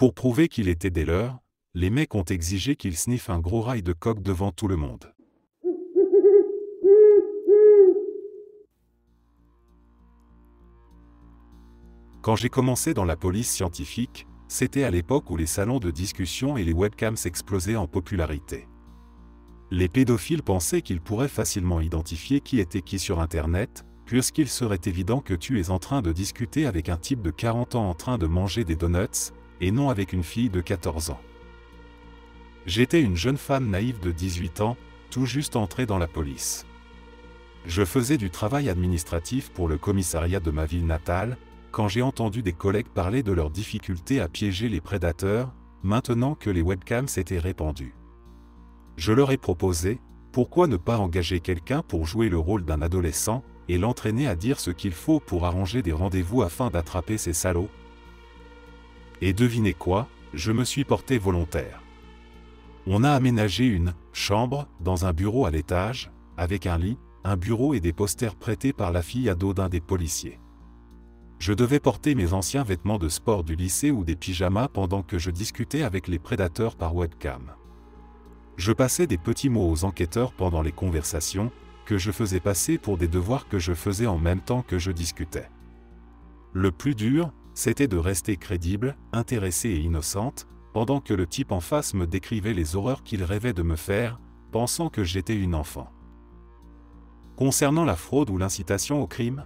Pour prouver qu'il était des leurs, les mecs ont exigé qu'il sniffe un gros rail de coke devant tout le monde. Quand j'ai commencé dans la police scientifique, c'était à l'époque où les salons de discussion et les webcams explosaient en popularité. Les pédophiles pensaient qu'ils pourraient facilement identifier qui était qui sur Internet, puisqu'il serait évident que tu es en train de discuter avec un type de 40 ans en train de manger des donuts, et non avec une fille de 14 ans. J'étais une jeune femme naïve de 18 ans, tout juste entrée dans la police. Je faisais du travail administratif pour le commissariat de ma ville natale, quand j'ai entendu des collègues parler de leurs difficultés à piéger les prédateurs, maintenant que les webcams s'étaient répandus. Je leur ai proposé, pourquoi ne pas engager quelqu'un pour jouer le rôle d'un adolescent, et l'entraîner à dire ce qu'il faut pour arranger des rendez-vous afin d'attraper ces salauds? Et devinez quoi, je me suis porté volontaire. On a aménagé une chambre dans un bureau à l'étage, avec un lit, un bureau et des posters prêtés par la fille ado d'un des policiers. Je devais porter mes anciens vêtements de sport du lycée ou des pyjamas pendant que je discutais avec les prédateurs par webcam. Je passais des petits mots aux enquêteurs pendant les conversations, que je faisais passer pour des devoirs que je faisais en même temps que je discutais. Le plus dur, c'était de rester crédible, intéressée et innocente, pendant que le type en face me décrivait les horreurs qu'il rêvait de me faire, pensant que j'étais une enfant. Concernant la fraude ou l'incitation au crime,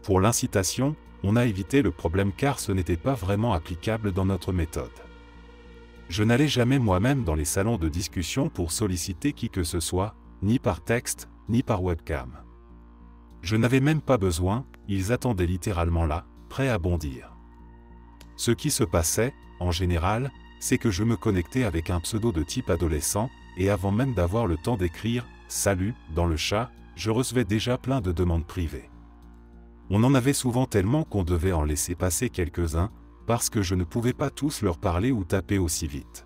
pour l'incitation, on a évité le problème car ce n'était pas vraiment applicable dans notre méthode. Je n'allais jamais moi-même dans les salons de discussion pour solliciter qui que ce soit, ni par texte, ni par webcam. Je n'avais même pas besoin, ils attendaient littéralement là, prêts à bondir. Ce qui se passait, en général, c'est que je me connectais avec un pseudo de type adolescent, et avant même d'avoir le temps d'écrire « Salut » dans le chat, je recevais déjà plein de demandes privées. On en avait souvent tellement qu'on devait en laisser passer quelques-uns, parce que je ne pouvais pas tous leur parler ou taper aussi vite.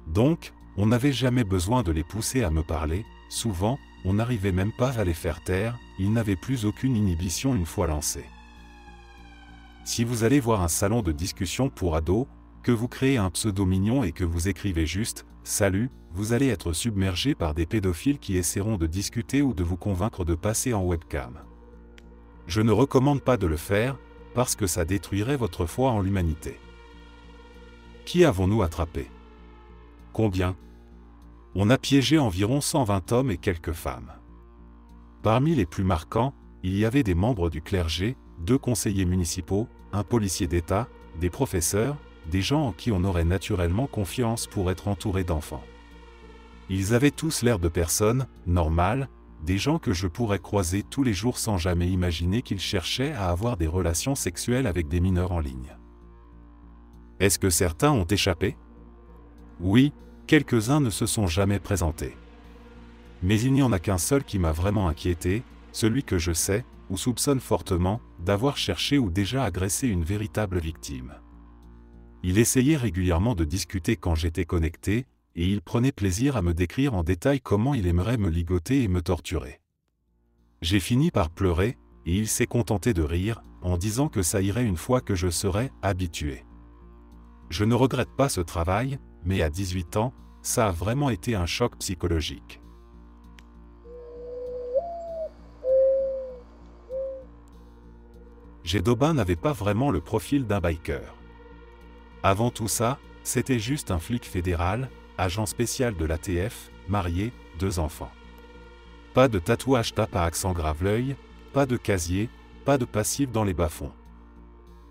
Donc, on n'avait jamais besoin de les pousser à me parler, souvent, on n'arrivait même pas à les faire taire, ils n'avaient plus aucune inhibition une fois lancés. Si vous allez voir un salon de discussion pour ados, que vous créez un pseudo mignon et que vous écrivez juste « Salut », vous allez être submergé par des pédophiles qui essaieront de discuter ou de vous convaincre de passer en webcam. Je ne recommande pas de le faire, parce que ça détruirait votre foi en l'humanité. Qui avons-nous attrapé? Combien? On a piégé environ 120 hommes et quelques femmes. Parmi les plus marquants, il y avait des membres du clergé, 2 conseillers municipaux, un policier d'État, des professeurs, des gens en qui on aurait naturellement confiance pour être entourés d'enfants. Ils avaient tous l'air de personnes normales, des gens que je pourrais croiser tous les jours sans jamais imaginer qu'ils cherchaient à avoir des relations sexuelles avec des mineurs en ligne. Est-ce que certains ont échappé? Oui, quelques-uns ne se sont jamais présentés. Mais il n'y en a qu'un seul qui m'a vraiment inquiété, celui que je sais, ou soupçonne fortement, d'avoir cherché ou déjà agressé une véritable victime. Il essayait régulièrement de discuter quand j'étais connecté, et il prenait plaisir à me décrire en détail comment il aimerait me ligoter et me torturer. J'ai fini par pleurer, et il s'est contenté de rire, en disant que ça irait une fois que je serais habitué. Je ne regrette pas ce travail, mais à 18 ans, ça a vraiment été un choc psychologique. J-Dobin n'avait pas vraiment le profil d'un biker. Avant tout ça, c'était juste un flic fédéral, agent spécial de l'ATF, marié, 2 enfants. Pas de tatouage tape à accent grave l'œil, pas de casier, pas de passif dans les bas-fonds.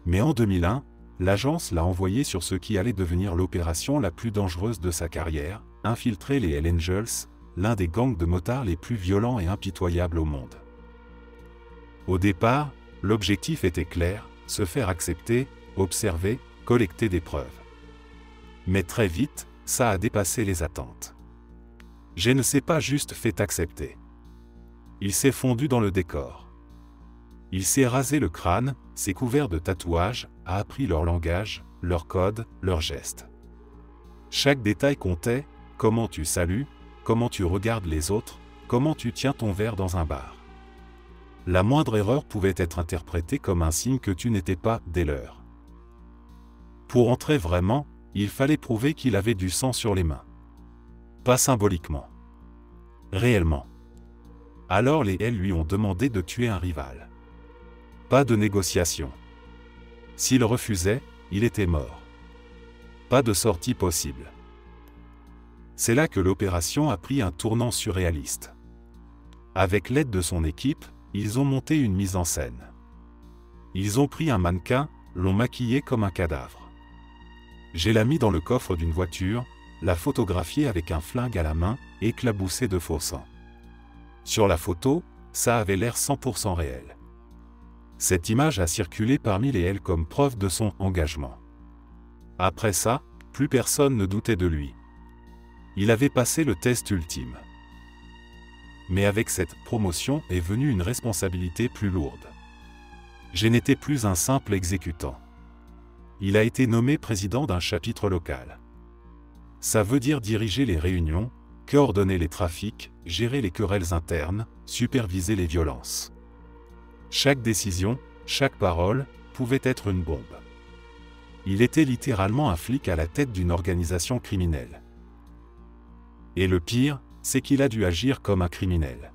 Mais en 2001, l'agence l'a envoyé sur ce qui allait devenir l'opération la plus dangereuse de sa carrière, infiltrer les Hells Angels, l'un des gangs de motards les plus violents et impitoyables au monde. Au départ, l'objectif était clair, se faire accepter, observer, collecter des preuves. Mais très vite, ça a dépassé les attentes. Je ne s'est pas juste fait accepter. Il s'est fondu dans le décor. Il s'est rasé le crâne, s'est couvert de tatouages, a appris leur langage, leur code, leurs gestes. Chaque détail comptait, comment tu salues, comment tu regardes les autres, comment tu tiens ton verre dans un bar. La moindre erreur pouvait être interprétée comme un signe que tu n'étais pas des leurs. Pour entrer vraiment, il fallait prouver qu'il avait du sang sur les mains. Pas symboliquement. Réellement. Alors les L lui ont demandé de tuer un rival. Pas de négociation. S'il refusait, il était mort. Pas de sortie possible. C'est là que l'opération a pris un tournant surréaliste. Avec l'aide de son équipe, ils ont monté une mise en scène. Ils ont pris un mannequin, l'ont maquillé comme un cadavre. J'ai la mis dans le coffre d'une voiture, la photographiée avec un flingue à la main, éclaboussée de faux sang. Sur la photo, ça avait l'air 100% réel. Cette image a circulé parmi les L comme preuve de son engagement. Après ça, plus personne ne doutait de lui. Il avait passé le test ultime. Mais avec cette promotion est venue une responsabilité plus lourde. Je n'étais plus un simple exécutant. Il a été nommé président d'un chapitre local. Ça veut dire diriger les réunions, coordonner les trafics, gérer les querelles internes, superviser les violences. Chaque décision, chaque parole, pouvait être une bombe. Il était littéralement un flic à la tête d'une organisation criminelle. Et le pire, c'est qu'il a dû agir comme un criminel.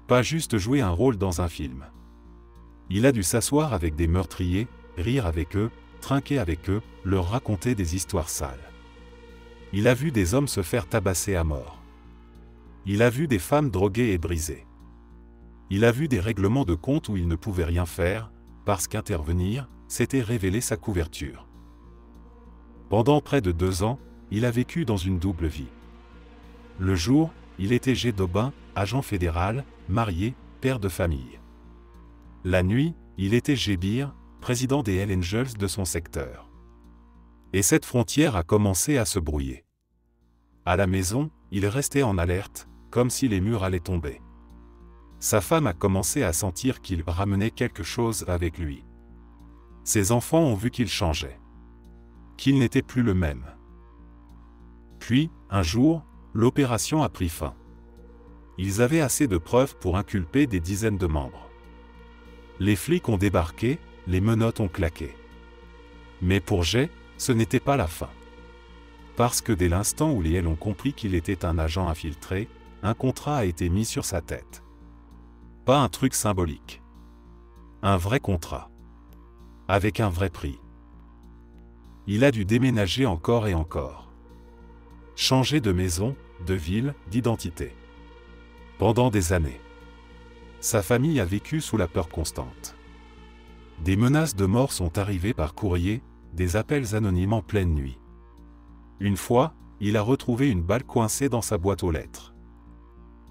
Pas juste jouer un rôle dans un film. Il a dû s'asseoir avec des meurtriers, rire avec eux, trinquer avec eux, leur raconter des histoires sales. Il a vu des hommes se faire tabasser à mort. Il a vu des femmes droguées et brisées. Il a vu des règlements de compte où il ne pouvait rien faire, parce qu'intervenir, c'était révéler sa couverture. Pendant près de 2 ans, il a vécu dans une double vie. Le jour, il était G. Daubin, agent fédéral, marié, père de famille. La nuit, il était G. Beer, président des Hells Angels de son secteur. Et cette frontière a commencé à se brouiller. À la maison, il restait en alerte, comme si les murs allaient tomber. Sa femme a commencé à sentir qu'il ramenait quelque chose avec lui. Ses enfants ont vu qu'il changeait. Qu'il n'était plus le même. Puis, un jour, l'opération a pris fin. Ils avaient assez de preuves pour inculper des dizaines de membres. Les flics ont débarqué, les menottes ont claqué. Mais pour Jay, ce n'était pas la fin. Parce que dès l'instant où les L ont compris qu'il était un agent infiltré, un contrat a été mis sur sa tête. Pas un truc symbolique. Un vrai contrat. Avec un vrai prix. Il a dû déménager encore et encore. Changer de maison, de ville, d'identité. Pendant des années. Sa famille a vécu sous la peur constante. Des menaces de mort sont arrivées par courrier, des appels anonymes en pleine nuit. Une fois, il a retrouvé une balle coincée dans sa boîte aux lettres.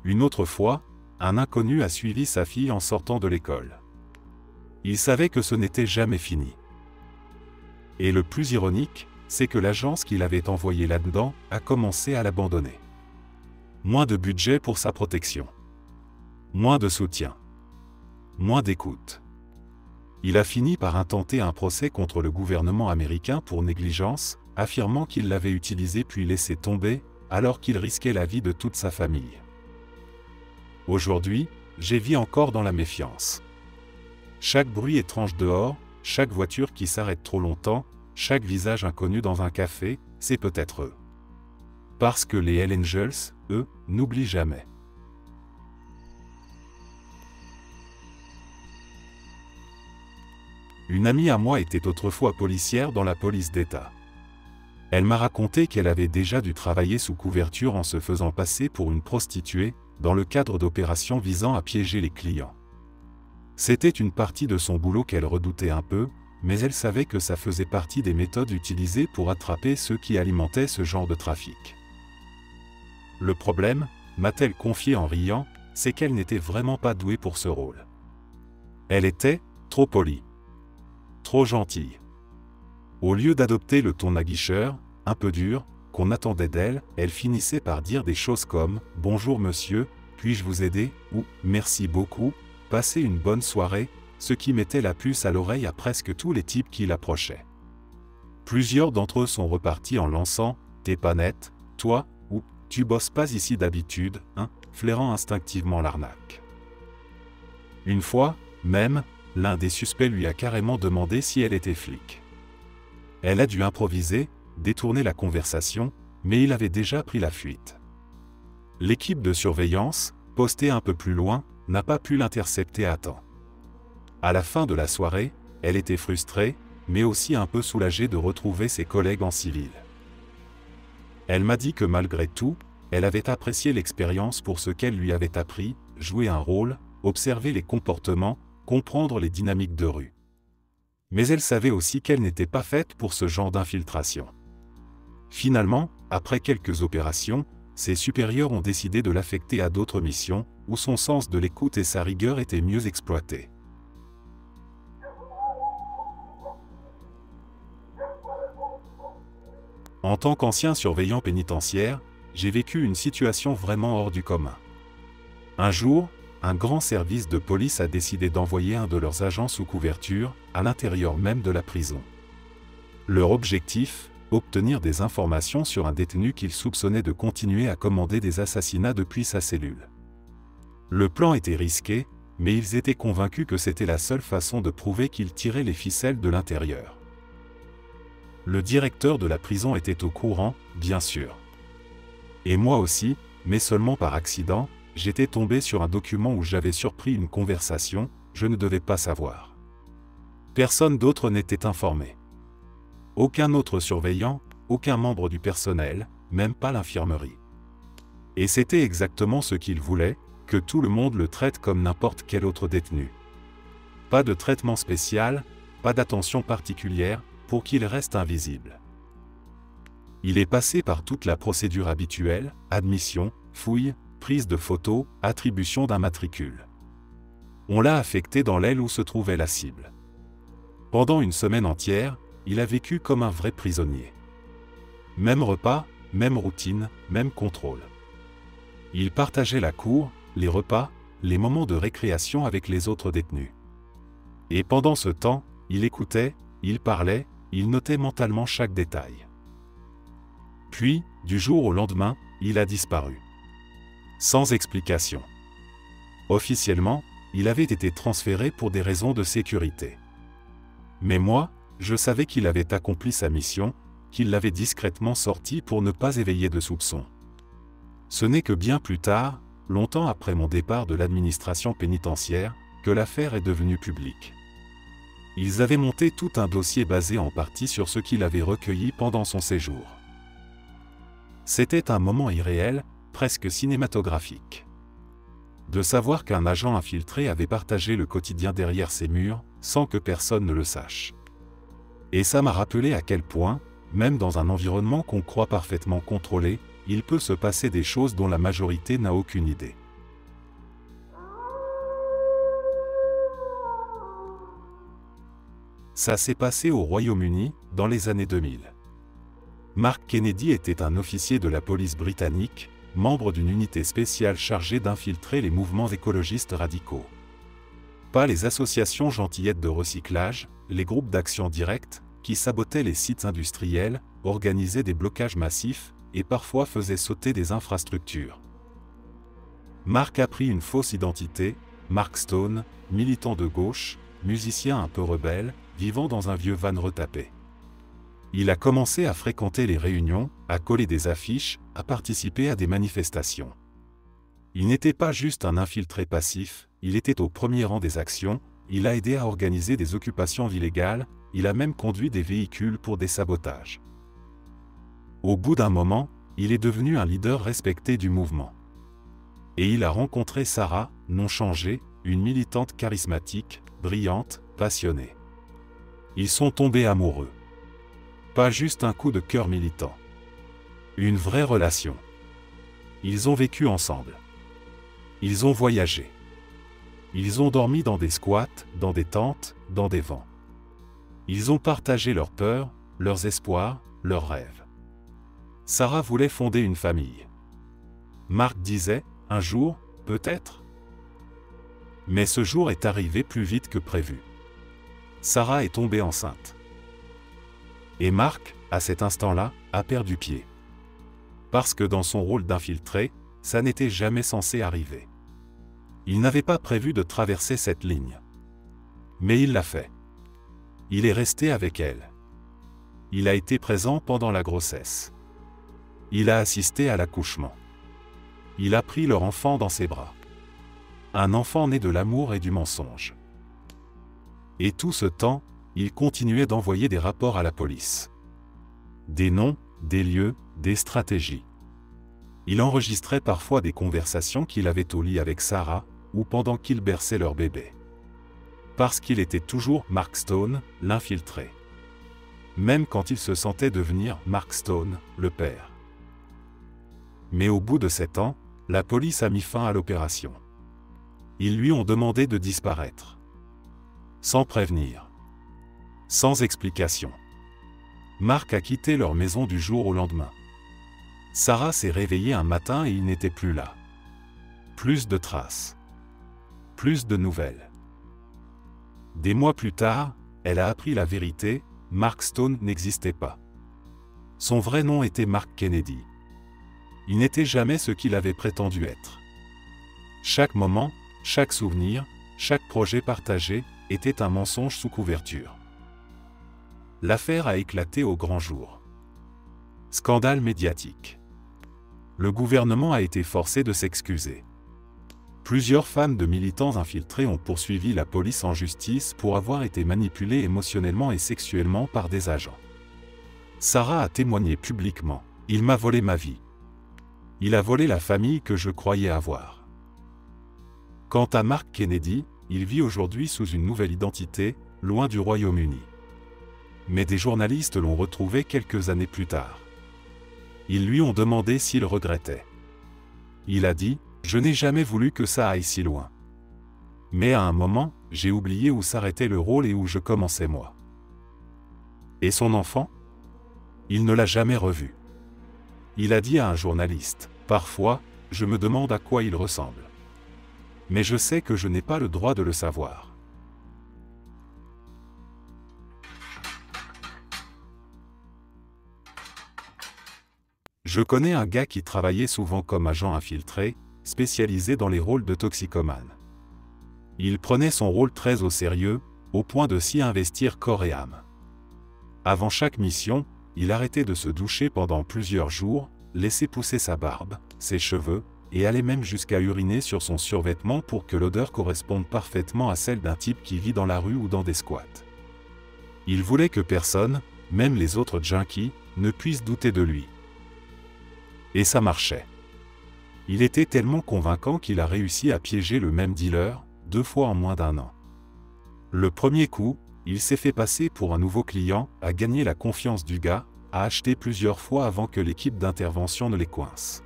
Une autre fois, un inconnu a suivi sa fille en sortant de l'école. Il savait que ce n'était jamais fini. Et le plus ironique, c'est que l'agence qu'il avait envoyée là-dedans a commencé à l'abandonner. Moins de budget pour sa protection. Moins de soutien. Moins d'écoute. Il a fini par intenter un procès contre le gouvernement américain pour négligence, affirmant qu'il l'avait utilisé puis laissé tomber, alors qu'il risquait la vie de toute sa famille. Aujourd'hui, Jay vit encore dans la méfiance. Chaque bruit étrange dehors, chaque voiture qui s'arrête trop longtemps, chaque visage inconnu dans un café, c'est peut-être eux. Parce que les Hells Angels, eux, n'oublient jamais. Une amie à moi était autrefois policière dans la police d'État. Elle m'a raconté qu'elle avait déjà dû travailler sous couverture en se faisant passer pour une prostituée, dans le cadre d'opérations visant à piéger les clients. C'était une partie de son boulot qu'elle redoutait un peu, mais elle savait que ça faisait partie des méthodes utilisées pour attraper ceux qui alimentaient ce genre de trafic. Le problème, m'a-t-elle confié en riant, c'est qu'elle n'était vraiment pas douée pour ce rôle. Elle était trop polie. Trop gentille. Au lieu d'adopter le ton aguicheur, un peu dur, qu'on attendait d'elle, elle finissait par dire des choses comme « Bonjour monsieur, puis-je vous aider ?» ou « Merci beaucoup, passez une bonne soirée », ce qui mettait la puce à l'oreille à presque tous les types qui l'approchaient. Plusieurs d'entre eux sont repartis en lançant « T'es pas nette, toi » ou « Tu bosses pas ici d'habitude, hein », flairant instinctivement l'arnaque. Une fois, même, l'un des suspects lui a carrément demandé si elle était flic. Elle a dû improviser, détourner la conversation, mais il avait déjà pris la fuite. L'équipe de surveillance, postée un peu plus loin, n'a pas pu l'intercepter à temps. À la fin de la soirée, elle était frustrée, mais aussi un peu soulagée de retrouver ses collègues en civil. Elle m'a dit que malgré tout, elle avait apprécié l'expérience pour ce qu'elle lui avait appris, jouer un rôle, observer les comportements, comprendre les dynamiques de rue. Mais elle savait aussi qu'elle n'était pas faite pour ce genre d'infiltration. Finalement, après quelques opérations, ses supérieurs ont décidé de l'affecter à d'autres missions, où son sens de l'écoute et sa rigueur étaient mieux exploités. En tant qu'ancien surveillant pénitentiaire, j'ai vécu une situation vraiment hors du commun. Un jour, un grand service de police a décidé d'envoyer un de leurs agents sous couverture, à l'intérieur même de la prison. Leur objectif, obtenir des informations sur un détenu qu'ils soupçonnaient de continuer à commander des assassinats depuis sa cellule. Le plan était risqué, mais ils étaient convaincus que c'était la seule façon de prouver qu'ils tiraient les ficelles de l'intérieur. Le directeur de la prison était au courant, bien sûr. Et moi aussi, mais seulement par accident, j'étais tombé sur un document où j'avais surpris une conversation, je ne devais pas savoir. Personne d'autre n'était informé. Aucun autre surveillant, aucun membre du personnel, même pas l'infirmerie. Et c'était exactement ce qu'il voulait, que tout le monde le traite comme n'importe quel autre détenu. Pas de traitement spécial, pas d'attention particulière, pour qu'il reste invisible. Il est passé par toute la procédure habituelle, admission, fouille, prise de photos, attribution d'un matricule. On l'a affecté dans l'aile où se trouvait la cible. Pendant une semaine entière, il a vécu comme un vrai prisonnier. Même repas, même routine, même contrôle. Il partageait la cour, les repas, les moments de récréation avec les autres détenus. Et pendant ce temps, il écoutait, il parlait, il notait mentalement chaque détail. Puis, du jour au lendemain, il a disparu. Sans explication. Officiellement, il avait été transféré pour des raisons de sécurité. Mais moi, je savais qu'il avait accompli sa mission, qu'il l'avait discrètement sorti pour ne pas éveiller de soupçons. Ce n'est que bien plus tard, longtemps après mon départ de l'administration pénitentiaire, que l'affaire est devenue publique. Ils avaient monté tout un dossier basé en partie sur ce qu'il avait recueilli pendant son séjour. C'était un moment irréel, presque cinématographique. De savoir qu'un agent infiltré avait partagé le quotidien derrière ses murs, sans que personne ne le sache. Et ça m'a rappelé à quel point, même dans un environnement qu'on croit parfaitement contrôlé, il peut se passer des choses dont la majorité n'a aucune idée. Ça s'est passé au Royaume-Uni, dans les années 2000. Mark Kennedy était un officier de la police britannique, membre d'une unité spéciale chargée d'infiltrer les mouvements écologistes radicaux. Pas les associations gentillettes de recyclage, les groupes d'action directe, qui sabotaient les sites industriels, organisaient des blocages massifs, et parfois faisaient sauter des infrastructures. Mark a pris une fausse identité, Mark Stone, militant de gauche, musicien un peu rebelle, vivant dans un vieux van retapé. Il a commencé à fréquenter les réunions, à coller des affiches, à participer à des manifestations. Il n'était pas juste un infiltré passif, il était au premier rang des actions, il a aidé à organiser des occupations illégales, il a même conduit des véhicules pour des sabotages. Au bout d'un moment, il est devenu un leader respecté du mouvement. Et il a rencontré Sarah, non changée, une militante charismatique, brillante, passionnée. Ils sont tombés amoureux. Pas juste un coup de cœur militant. Une vraie relation. Ils ont vécu ensemble. Ils ont voyagé. Ils ont dormi dans des squats, dans des tentes, dans des vents. Ils ont partagé leurs peurs, leurs espoirs, leurs rêves. Sarah voulait fonder une famille. Mark disait, un jour, peut-être. Mais ce jour est arrivé plus vite que prévu. Sarah est tombée enceinte. Et Mark, à cet instant-là, a perdu pied. Parce que dans son rôle d'infiltré, ça n'était jamais censé arriver. Il n'avait pas prévu de traverser cette ligne. Mais il l'a fait. Il est resté avec elle. Il a été présent pendant la grossesse. Il a assisté à l'accouchement. Il a pris leur enfant dans ses bras. Un enfant né de l'amour et du mensonge. Et tout ce temps, il continuait d'envoyer des rapports à la police. Des noms, des lieux, des stratégies. Il enregistrait parfois des conversations qu'il avait au lit avec Sarah, ou pendant qu'il berçait leur bébé. Parce qu'il était toujours Mark Stone, l'infiltré. Même quand il se sentait devenir Mark Stone, le père. Mais au bout de 7 ans, la police a mis fin à l'opération. Ils lui ont demandé de disparaître. Sans prévenir. Sans explication. Mark a quitté leur maison du jour au lendemain. Sarah s'est réveillée un matin et il n'était plus là. Plus de traces. Plus de nouvelles. Des mois plus tard, elle a appris la vérité, Mark Stone n'existait pas. Son vrai nom était Mark Kennedy. Il n'était jamais ce qu'il avait prétendu être. Chaque moment, chaque souvenir, chaque projet partagé, était un mensonge sous couverture. L'affaire a éclaté au grand jour. Scandale médiatique. Le gouvernement a été forcé de s'excuser. Plusieurs femmes de militants infiltrés ont poursuivi la police en justice pour avoir été manipulées émotionnellement et sexuellement par des agents. Sarah a témoigné publiquement. « Il m'a volé ma vie. Il a volé la famille que je croyais avoir. » Quant à Mark Kennedy, il vit aujourd'hui sous une nouvelle identité, loin du Royaume-Uni. Mais des journalistes l'ont retrouvé quelques années plus tard. Ils lui ont demandé s'il regrettait. Il a dit « Je n'ai jamais voulu que ça aille si loin. Mais à un moment, j'ai oublié où s'arrêtait le rôle et où je commençais moi. » Et son enfant ? Il ne l'a jamais revu. Il a dit à un journaliste « Parfois, je me demande à quoi il ressemble. Mais je sais que je n'ai pas le droit de le savoir. » Je connais un gars qui travaillait souvent comme agent infiltré, spécialisé dans les rôles de toxicomane. Il prenait son rôle très au sérieux, au point de s'y investir corps et âme. Avant chaque mission, il arrêtait de se doucher pendant plusieurs jours, laissait pousser sa barbe, ses cheveux, et allait même jusqu'à uriner sur son survêtement pour que l'odeur corresponde parfaitement à celle d'un type qui vit dans la rue ou dans des squats. Il voulait que personne, même les autres junkies, ne puisse douter de lui. Et ça marchait. Il était tellement convaincant qu'il a réussi à piéger le même dealer, 2 fois en moins d'1 an. Le premier coup, il s'est fait passer pour un nouveau client, a gagné la confiance du gars, a acheté plusieurs fois avant que l'équipe d'intervention ne les coince.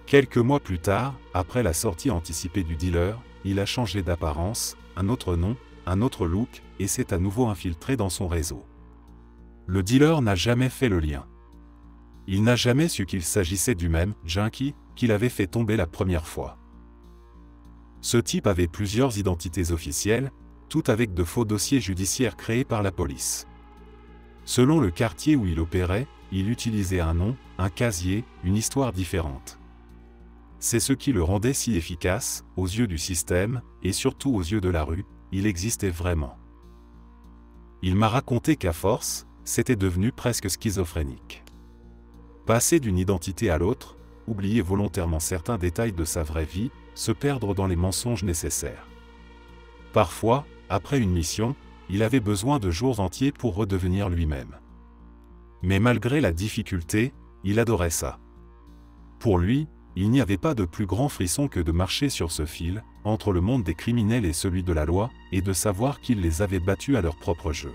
Quelques mois plus tard, après la sortie anticipée du dealer, il a changé d'apparence, un autre nom, un autre look, et s'est à nouveau infiltré dans son réseau. Le dealer n'a jamais fait le lien. Il n'a jamais su qu'il s'agissait du même junkie qu'il avait fait tomber la première fois. Ce type avait plusieurs identités officielles, toutes avec de faux dossiers judiciaires créés par la police. Selon le quartier où il opérait, il utilisait un nom, un casier, une histoire différente. C'est ce qui le rendait si efficace, aux yeux du système, et surtout aux yeux de la rue, il existait vraiment. Il m'a raconté qu'à force, c'était devenu presque schizophrénique. Passer d'une identité à l'autre, oublier volontairement certains détails de sa vraie vie, se perdre dans les mensonges nécessaires. Parfois, après une mission, il avait besoin de jours entiers pour redevenir lui-même. Mais malgré la difficulté, il adorait ça. Pour lui, il n'y avait pas de plus grand frisson que de marcher sur ce fil, entre le monde des criminels et celui de la loi, et de savoir qu'il les avait battus à leur propre jeu.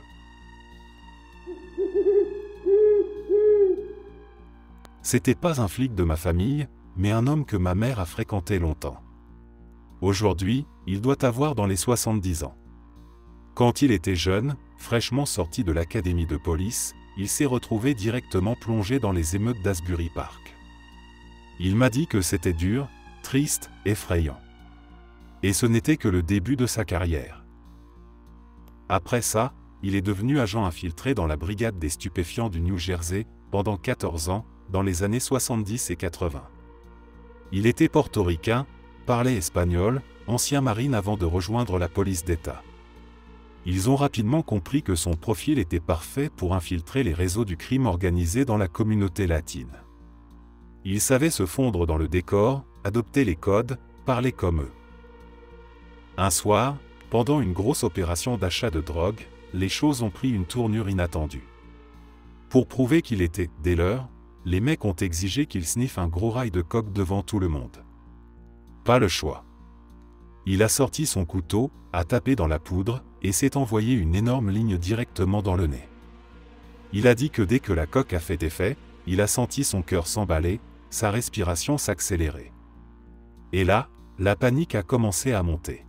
C'était pas un flic de ma famille, mais un homme que ma mère a fréquenté longtemps. Aujourd'hui, il doit avoir dans les 70 ans. Quand il était jeune, fraîchement sorti de l'académie de police, il s'est retrouvé directement plongé dans les émeutes d'Asbury Park. Il m'a dit que c'était dur, triste, effrayant. Et ce n'était que le début de sa carrière. Après ça, il est devenu agent infiltré dans la brigade des stupéfiants du New Jersey, pendant 14 ans, dans les années 70 et 80. Il était portoricain, parlait espagnol, ancien marine avant de rejoindre la police d'État. Ils ont rapidement compris que son profil était parfait pour infiltrer les réseaux du crime organisé dans la communauté latine. Il savait se fondre dans le décor, adopter les codes, parler comme eux. Un soir, pendant une grosse opération d'achat de drogue, les choses ont pris une tournure inattendue. Pour prouver qu'il était des leurs, les mecs ont exigé qu'il sniffe un gros rail de coke devant tout le monde. Pas le choix. Il a sorti son couteau, a tapé dans la poudre, et s'est envoyé une énorme ligne directement dans le nez. Il a dit que dès que la coke a fait effet, il a senti son cœur s'emballer, sa respiration s'accélérer. Et là, la panique a commencé à monter.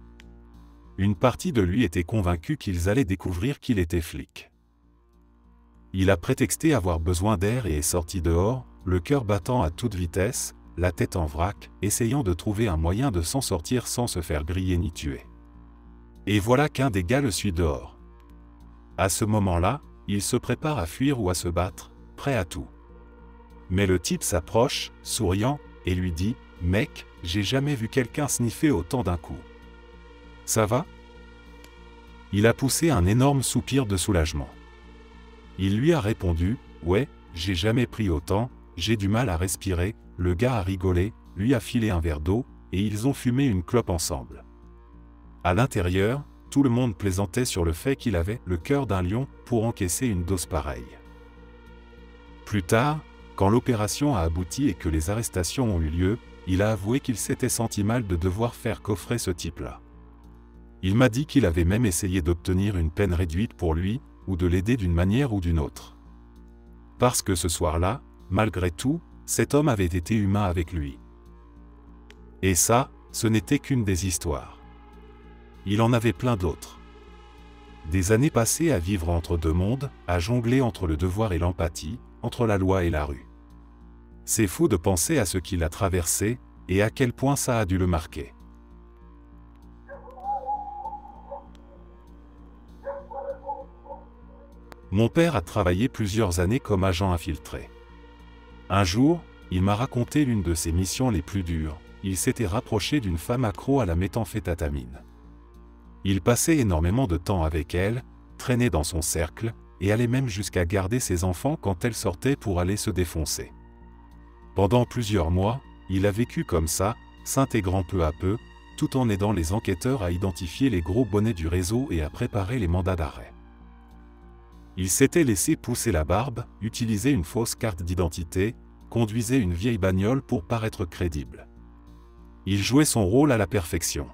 Une partie de lui était convaincue qu'ils allaient découvrir qu'il était flic. Il a prétexté avoir besoin d'air et est sorti dehors, le cœur battant à toute vitesse, la tête en vrac, essayant de trouver un moyen de s'en sortir sans se faire griller ni tuer. Et voilà qu'un des gars le suit dehors. À ce moment-là, il se prépare à fuir ou à se battre, prêt à tout. Mais le type s'approche, souriant, et lui dit « Mec, j'ai jamais vu quelqu'un sniffer autant d'un coup. Ça va ?» Il a poussé un énorme soupir de soulagement. Il lui a répondu « Ouais, j'ai jamais pris autant, j'ai du mal à respirer ». Le gars a rigolé, lui a filé un verre d'eau, et ils ont fumé une clope ensemble. À l'intérieur, tout le monde plaisantait sur le fait qu'il avait le cœur d'un lion pour encaisser une dose pareille. Plus tard, quand l'opération a abouti et que les arrestations ont eu lieu, il a avoué qu'il s'était senti mal de devoir faire coffrer ce type-là. Il m'a dit qu'il avait même essayé d'obtenir une peine réduite pour lui, ou de l'aider d'une manière ou d'une autre. Parce que ce soir-là, malgré tout, cet homme avait été humain avec lui. Et ça, ce n'était qu'une des histoires. Il en avait plein d'autres. Des années passées à vivre entre deux mondes, à jongler entre le devoir et l'empathie, entre la loi et la rue. C'est fou de penser à ce qu'il a traversé, et à quel point ça a dû le marquer. Mon père a travaillé plusieurs années comme agent infiltré. Un jour, il m'a raconté l'une de ses missions les plus dures. Il s'était rapproché d'une femme accro à la méthamphétamine. Il passait énormément de temps avec elle, traînait dans son cercle, et allait même jusqu'à garder ses enfants quand elle sortait pour aller se défoncer. Pendant plusieurs mois, il a vécu comme ça, s'intégrant peu à peu, tout en aidant les enquêteurs à identifier les gros bonnets du réseau et à préparer les mandats d'arrêt. Il s'était laissé pousser la barbe, utilisait une fausse carte d'identité, conduisait une vieille bagnole pour paraître crédible. Il jouait son rôle à la perfection.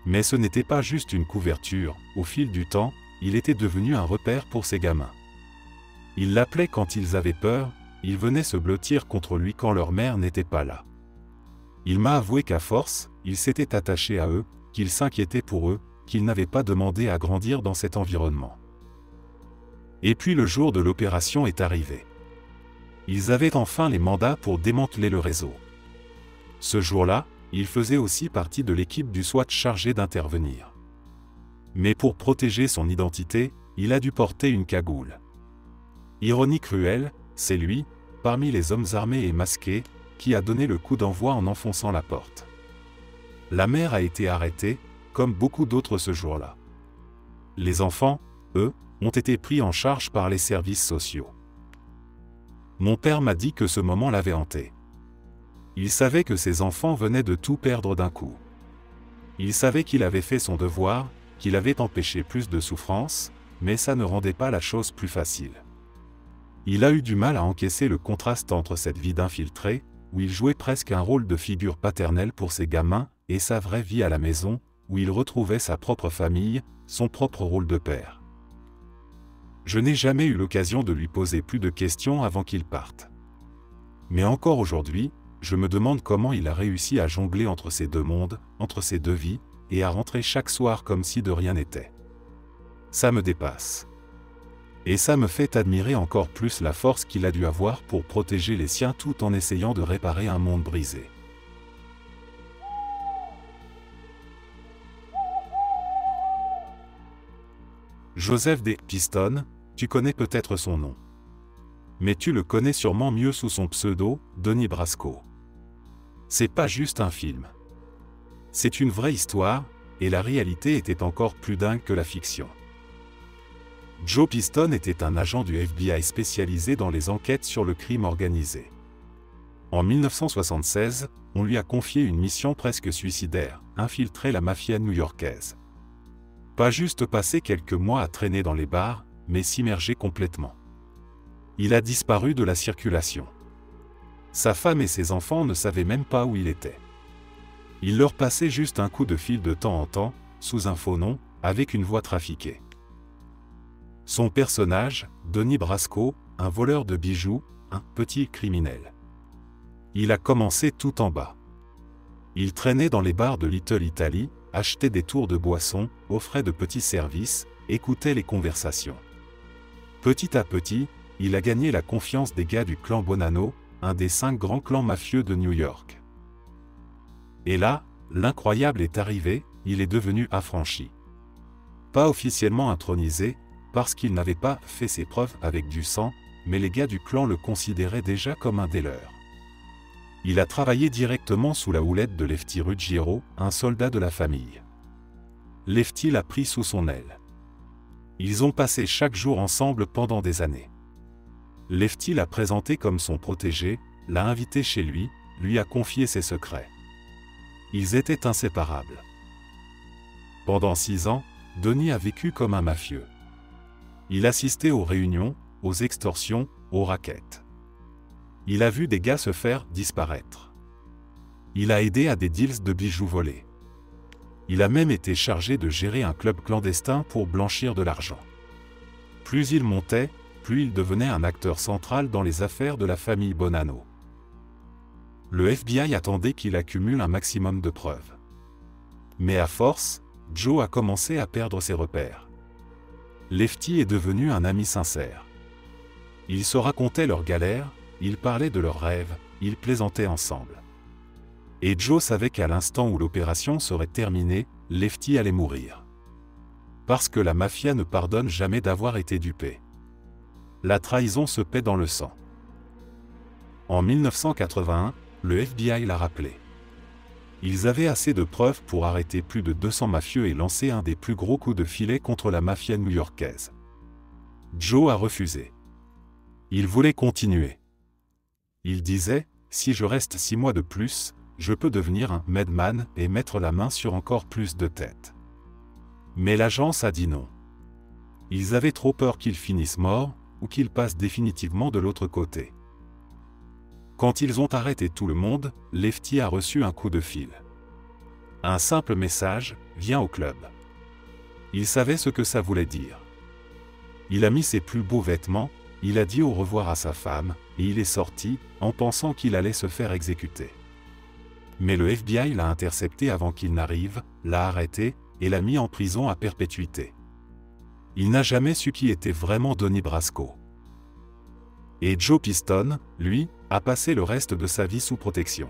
Mais ce n'était pas juste une couverture, au fil du temps, il était devenu un repère pour ses gamins. Ils l'appelaient quand ils avaient peur, ils venaient se blottir contre lui quand leur mère n'était pas là. Il m'a avoué qu'à force, il s'était attaché à eux, qu'il s'inquiétait pour eux, qu'il n'avait pas demandé à grandir dans cet environnement. Et puis le jour de l'opération est arrivé. Ils avaient enfin les mandats pour démanteler le réseau. Ce jour-là, il faisait aussi partie de l'équipe du SWAT chargée d'intervenir. Mais pour protéger son identité, il a dû porter une cagoule. Ironie cruelle, c'est lui, parmi les hommes armés et masqués, qui a donné le coup d'envoi en enfonçant la porte. La mère a été arrêtée, comme beaucoup d'autres ce jour-là. Les enfants, eux, ont été pris en charge par les services sociaux. Mon père m'a dit que ce moment l'avait hanté. Il savait que ses enfants venaient de tout perdre d'un coup. Il savait qu'il avait fait son devoir, qu'il avait empêché plus de souffrance, mais ça ne rendait pas la chose plus facile. Il a eu du mal à encaisser le contraste entre cette vie d'infiltré, où il jouait presque un rôle de figure paternelle pour ses gamins, et sa vraie vie à la maison, où il retrouvait sa propre famille, son propre rôle de père. Je n'ai jamais eu l'occasion de lui poser plus de questions avant qu'il parte. Mais encore aujourd'hui, je me demande comment il a réussi à jongler entre ces deux mondes, entre ces deux vies, et à rentrer chaque soir comme si de rien n'était. Ça me dépasse. Et ça me fait admirer encore plus la force qu'il a dû avoir pour protéger les siens tout en essayant de réparer un monde brisé. Joseph D. Piston, tu connais peut-être son nom. Mais tu le connais sûrement mieux sous son pseudo, Denis Brasco. C'est pas juste un film. C'est une vraie histoire, et la réalité était encore plus dingue que la fiction. Joe Piston était un agent du FBI spécialisé dans les enquêtes sur le crime organisé. En 1976, on lui a confié une mission presque suicidaire, infiltrer la mafia new-yorkaise. Pas juste passer quelques mois à traîner dans les bars, mais s'immerger complètement. Il a disparu de la circulation. Sa femme et ses enfants ne savaient même pas où il était. Il leur passait juste un coup de fil de temps en temps, sous un faux nom, avec une voix trafiquée. Son personnage, Donnie Brasco, un voleur de bijoux, un petit criminel. Il a commencé tout en bas. Il traînait dans les bars de Little Italy, achetait des tours de boissons, offrait de petits services, écoutait les conversations. Petit à petit, il a gagné la confiance des gars du clan Bonanno, un des 5 grands clans mafieux de New York. Et là, l'incroyable est arrivé, il est devenu affranchi. Pas officiellement intronisé, parce qu'il n'avait pas fait ses preuves avec du sang, mais les gars du clan le considéraient déjà comme un des leurs. Il a travaillé directement sous la houlette de Lefty Ruggiero, un soldat de la famille. Lefty l'a pris sous son aile. Ils ont passé chaque jour ensemble pendant des années. Lefty l'a présenté comme son protégé, l'a invité chez lui, lui a confié ses secrets. Ils étaient inséparables. Pendant 6 ans, Donnie a vécu comme un mafieux. Il assistait aux réunions, aux extorsions, aux rackets. Il a vu des gars se faire disparaître. Il a aidé à des deals de bijoux volés. Il a même été chargé de gérer un club clandestin pour blanchir de l'argent. Plus il montait, plus il devenait un acteur central dans les affaires de la famille Bonanno. Le FBI attendait qu'il accumule un maximum de preuves. Mais à force, Joe a commencé à perdre ses repères. Lefty est devenu un ami sincère. Ils se racontaient leurs galères, ils parlaient de leurs rêves, ils plaisantaient ensemble. Et Joe savait qu'à l'instant où l'opération serait terminée, Lefty allait mourir. Parce que la mafia ne pardonne jamais d'avoir été dupée. La trahison se paie dans le sang. En 1981, le FBI l'a rappelé. Ils avaient assez de preuves pour arrêter plus de 200 mafieux et lancer un des plus gros coups de filet contre la mafia new-yorkaise. Joe a refusé. Il voulait continuer. Il disait, si je reste 6 mois de plus, je peux devenir un madman et mettre la main sur encore plus de têtes. Mais l'agence a dit non. Ils avaient trop peur qu'il finisse mort, ou qu'il passe définitivement de l'autre côté. Quand ils ont arrêté tout le monde, Lefty a reçu un coup de fil. Un simple message, viens au club. Il savait ce que ça voulait dire. Il a mis ses plus beaux vêtements, il a dit au revoir à sa femme, et il est sorti, en pensant qu'il allait se faire exécuter. Mais le FBI l'a intercepté avant qu'il n'arrive, l'a arrêté, et l'a mis en prison à perpétuité. Il n'a jamais su qui était vraiment Donnie Brasco. Et Joe Piston, lui, a passé le reste de sa vie sous protection.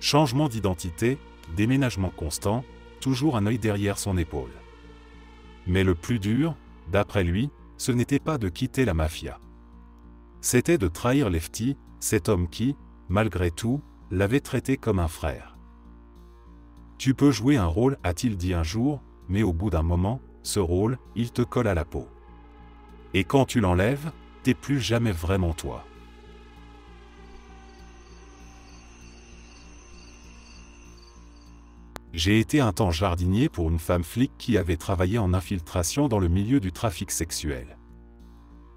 Changement d'identité, déménagement constant, toujours un œil derrière son épaule. Mais le plus dur, d'après lui, ce n'était pas de quitter la mafia. C'était de trahir Lefty, cet homme qui, malgré tout, l'avait traité comme un frère. Tu peux jouer un rôle, a-t-il dit un jour, mais au bout d'un moment, ce rôle, il te colle à la peau. Et quand tu l'enlèves, t'es plus jamais vraiment toi. J'ai été un temps jardinier pour une femme flic qui avait travaillé en infiltration dans le milieu du trafic sexuel.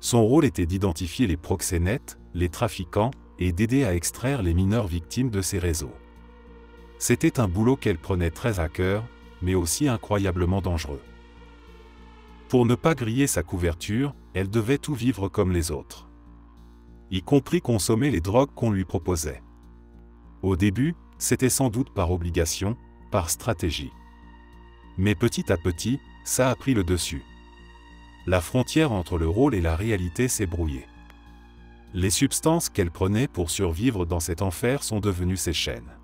Son rôle était d'identifier les proxénètes, les trafiquants, et d'aider à extraire les mineurs victimes de ces réseaux. C'était un boulot qu'elle prenait très à cœur, mais aussi incroyablement dangereux. Pour ne pas griller sa couverture, elle devait tout vivre comme les autres. Y compris consommer les drogues qu'on lui proposait. Au début, c'était sans doute par obligation, par stratégie. Mais petit à petit, ça a pris le dessus. La frontière entre le rôle et la réalité s'est brouillée. Les substances qu'elle prenait pour survivre dans cet enfer sont devenues ses chaînes.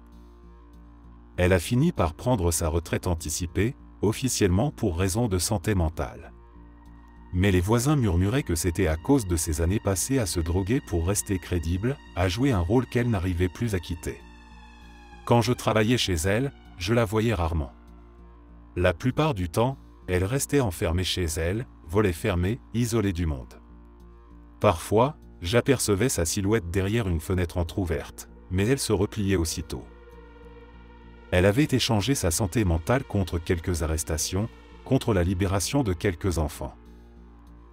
Elle a fini par prendre sa retraite anticipée, officiellement pour raison de santé mentale. Mais les voisins murmuraient que c'était à cause de ses années passées à se droguer pour rester crédible, à jouer un rôle qu'elle n'arrivait plus à quitter. Quand je travaillais chez elle, je la voyais rarement. La plupart du temps, elle restait enfermée chez elle, volets fermés, isolée du monde. Parfois, j'apercevais sa silhouette derrière une fenêtre entr'ouverte, mais elle se repliait aussitôt. Elle avait échangé sa santé mentale contre quelques arrestations, contre la libération de quelques enfants.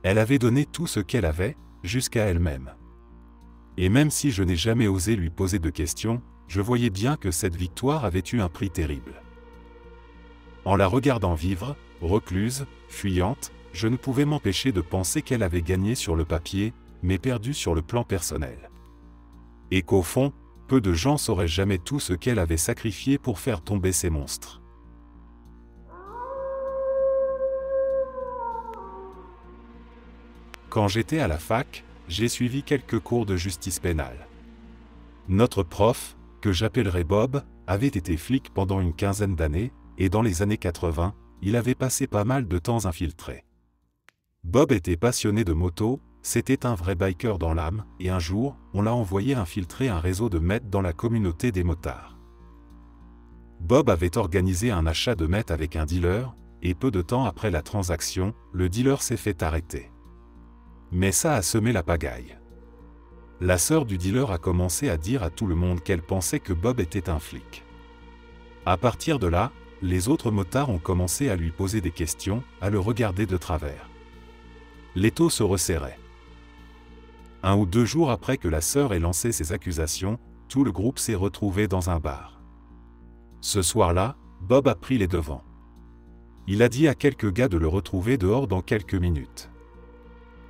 Elle avait donné tout ce qu'elle avait, jusqu'à elle-même. Et même si je n'ai jamais osé lui poser de questions, je voyais bien que cette victoire avait eu un prix terrible. En la regardant vivre, recluse, fuyante, je ne pouvais m'empêcher de penser qu'elle avait gagné sur le papier, mais perdu sur le plan personnel. Et qu'au fond, peu de gens sauraient jamais tout ce qu'elle avait sacrifié pour faire tomber ces monstres. Quand j'étais à la fac, j'ai suivi quelques cours de justice pénale. Notre prof, que j'appellerai Bob, avait été flic pendant une quinzaine d'années, et dans les années 80, il avait passé pas mal de temps infiltré. Bob était passionné de moto, c'était un vrai biker dans l'âme, et un jour, on l'a envoyé infiltrer un réseau de meth dans la communauté des motards. Bob avait organisé un achat de meth avec un dealer, et peu de temps après la transaction, le dealer s'est fait arrêter. Mais ça a semé la pagaille. La sœur du dealer a commencé à dire à tout le monde qu'elle pensait que Bob était un flic. À partir de là, les autres motards ont commencé à lui poser des questions, à le regarder de travers. L'étau se resserrait. 1 ou 2 jours après que la sœur ait lancé ses accusations, tout le groupe s'est retrouvé dans un bar. Ce soir-là, Bob a pris les devants. Il a dit à quelques gars de le retrouver dehors dans quelques minutes.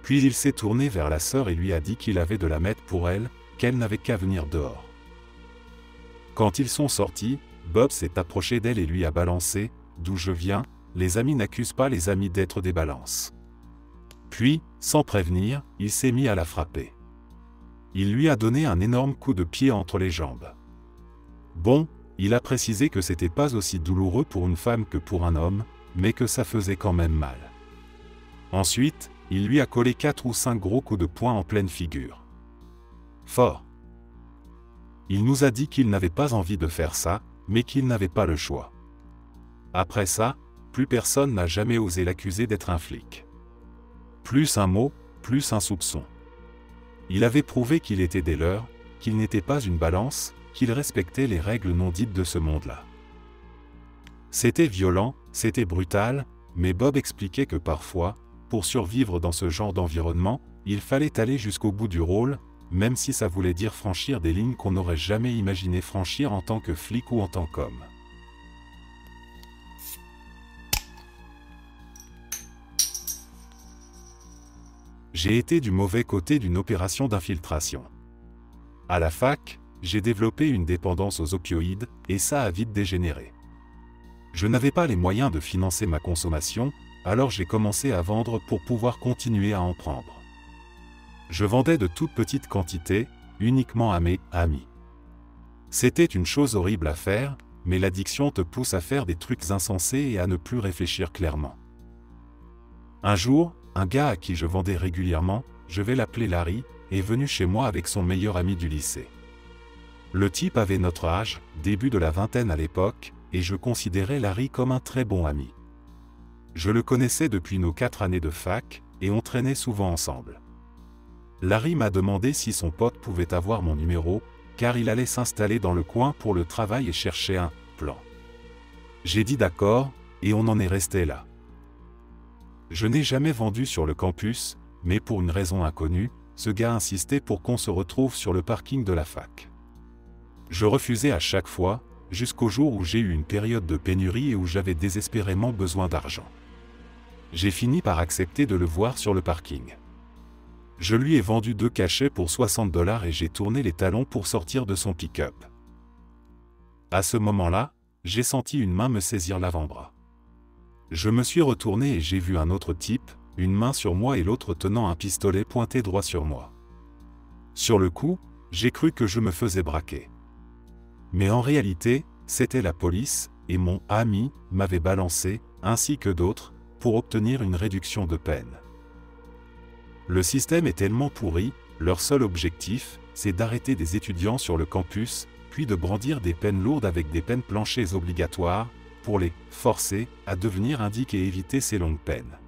Puis il s'est tourné vers la sœur et lui a dit qu'il avait de la meth pour elle, qu'elle n'avait qu'à venir dehors. Quand ils sont sortis, Bob s'est approché d'elle et lui a balancé « D'où je viens, les amis n'accusent pas les amis d'être des balances ». Puis, sans prévenir, il s'est mis à la frapper. Il lui a donné un énorme coup de pied entre les jambes. Bon, il a précisé que c'était pas aussi douloureux pour une femme que pour un homme, mais que ça faisait quand même mal. Ensuite, il lui a collé 4 ou 5 gros coups de poing en pleine figure. Fort. Il nous a dit qu'il n'avait pas envie de faire ça, mais qu'il n'avait pas le choix. Après ça, plus personne n'a jamais osé l'accuser d'être un flic. Plus un mot, plus un soupçon. Il avait prouvé qu'il était des leurs, qu'il n'était pas une balance, qu'il respectait les règles non dites de ce monde-là. C'était violent, c'était brutal, mais Bob expliquait que parfois, pour survivre dans ce genre d'environnement, il fallait aller jusqu'au bout du rôle, même si ça voulait dire franchir des lignes qu'on n'aurait jamais imaginé franchir en tant que flic ou en tant qu'homme. J'ai été du mauvais côté d'une opération d'infiltration. À la fac, j'ai développé une dépendance aux opioïdes, et ça a vite dégénéré. Je n'avais pas les moyens de financer ma consommation, alors j'ai commencé à vendre pour pouvoir continuer à en prendre. Je vendais de toutes petites quantités, uniquement à mes amis. C'était une chose horrible à faire, mais l'addiction te pousse à faire des trucs insensés et à ne plus réfléchir clairement. Un jour, un gars à qui je vendais régulièrement, je vais l'appeler Larry, est venu chez moi avec son meilleur ami du lycée. Le type avait notre âge, début de la vingtaine à l'époque, et je considérais Larry comme un très bon ami. Je le connaissais depuis nos 4 années de fac, et on traînait souvent ensemble. Larry m'a demandé si son pote pouvait avoir mon numéro, car il allait s'installer dans le coin pour le travail et chercher un plan. J'ai dit d'accord, et on en est resté là. Je n'ai jamais vendu sur le campus, mais pour une raison inconnue, ce gars insistait pour qu'on se retrouve sur le parking de la fac. Je refusais à chaque fois, jusqu'au jour où j'ai eu une période de pénurie et où j'avais désespérément besoin d'argent. J'ai fini par accepter de le voir sur le parking. Je lui ai vendu 2 cachets pour 60 $ et j'ai tourné les talons pour sortir de son pick-up. À ce moment-là, j'ai senti une main me saisir l'avant-bras. Je me suis retourné et j'ai vu un autre type, une main sur moi et l'autre tenant un pistolet pointé droit sur moi. Sur le coup, j'ai cru que je me faisais braquer. Mais en réalité, c'était la police, et mon ami m'avait balancé, ainsi que d'autres, pour obtenir une réduction de peine. Le système est tellement pourri, leur seul objectif, c'est d'arrêter des étudiants sur le campus, puis de brandir des peines lourdes avec des peines planchers obligatoires, pour les forcer à devenir indiques et éviter ces longues peines.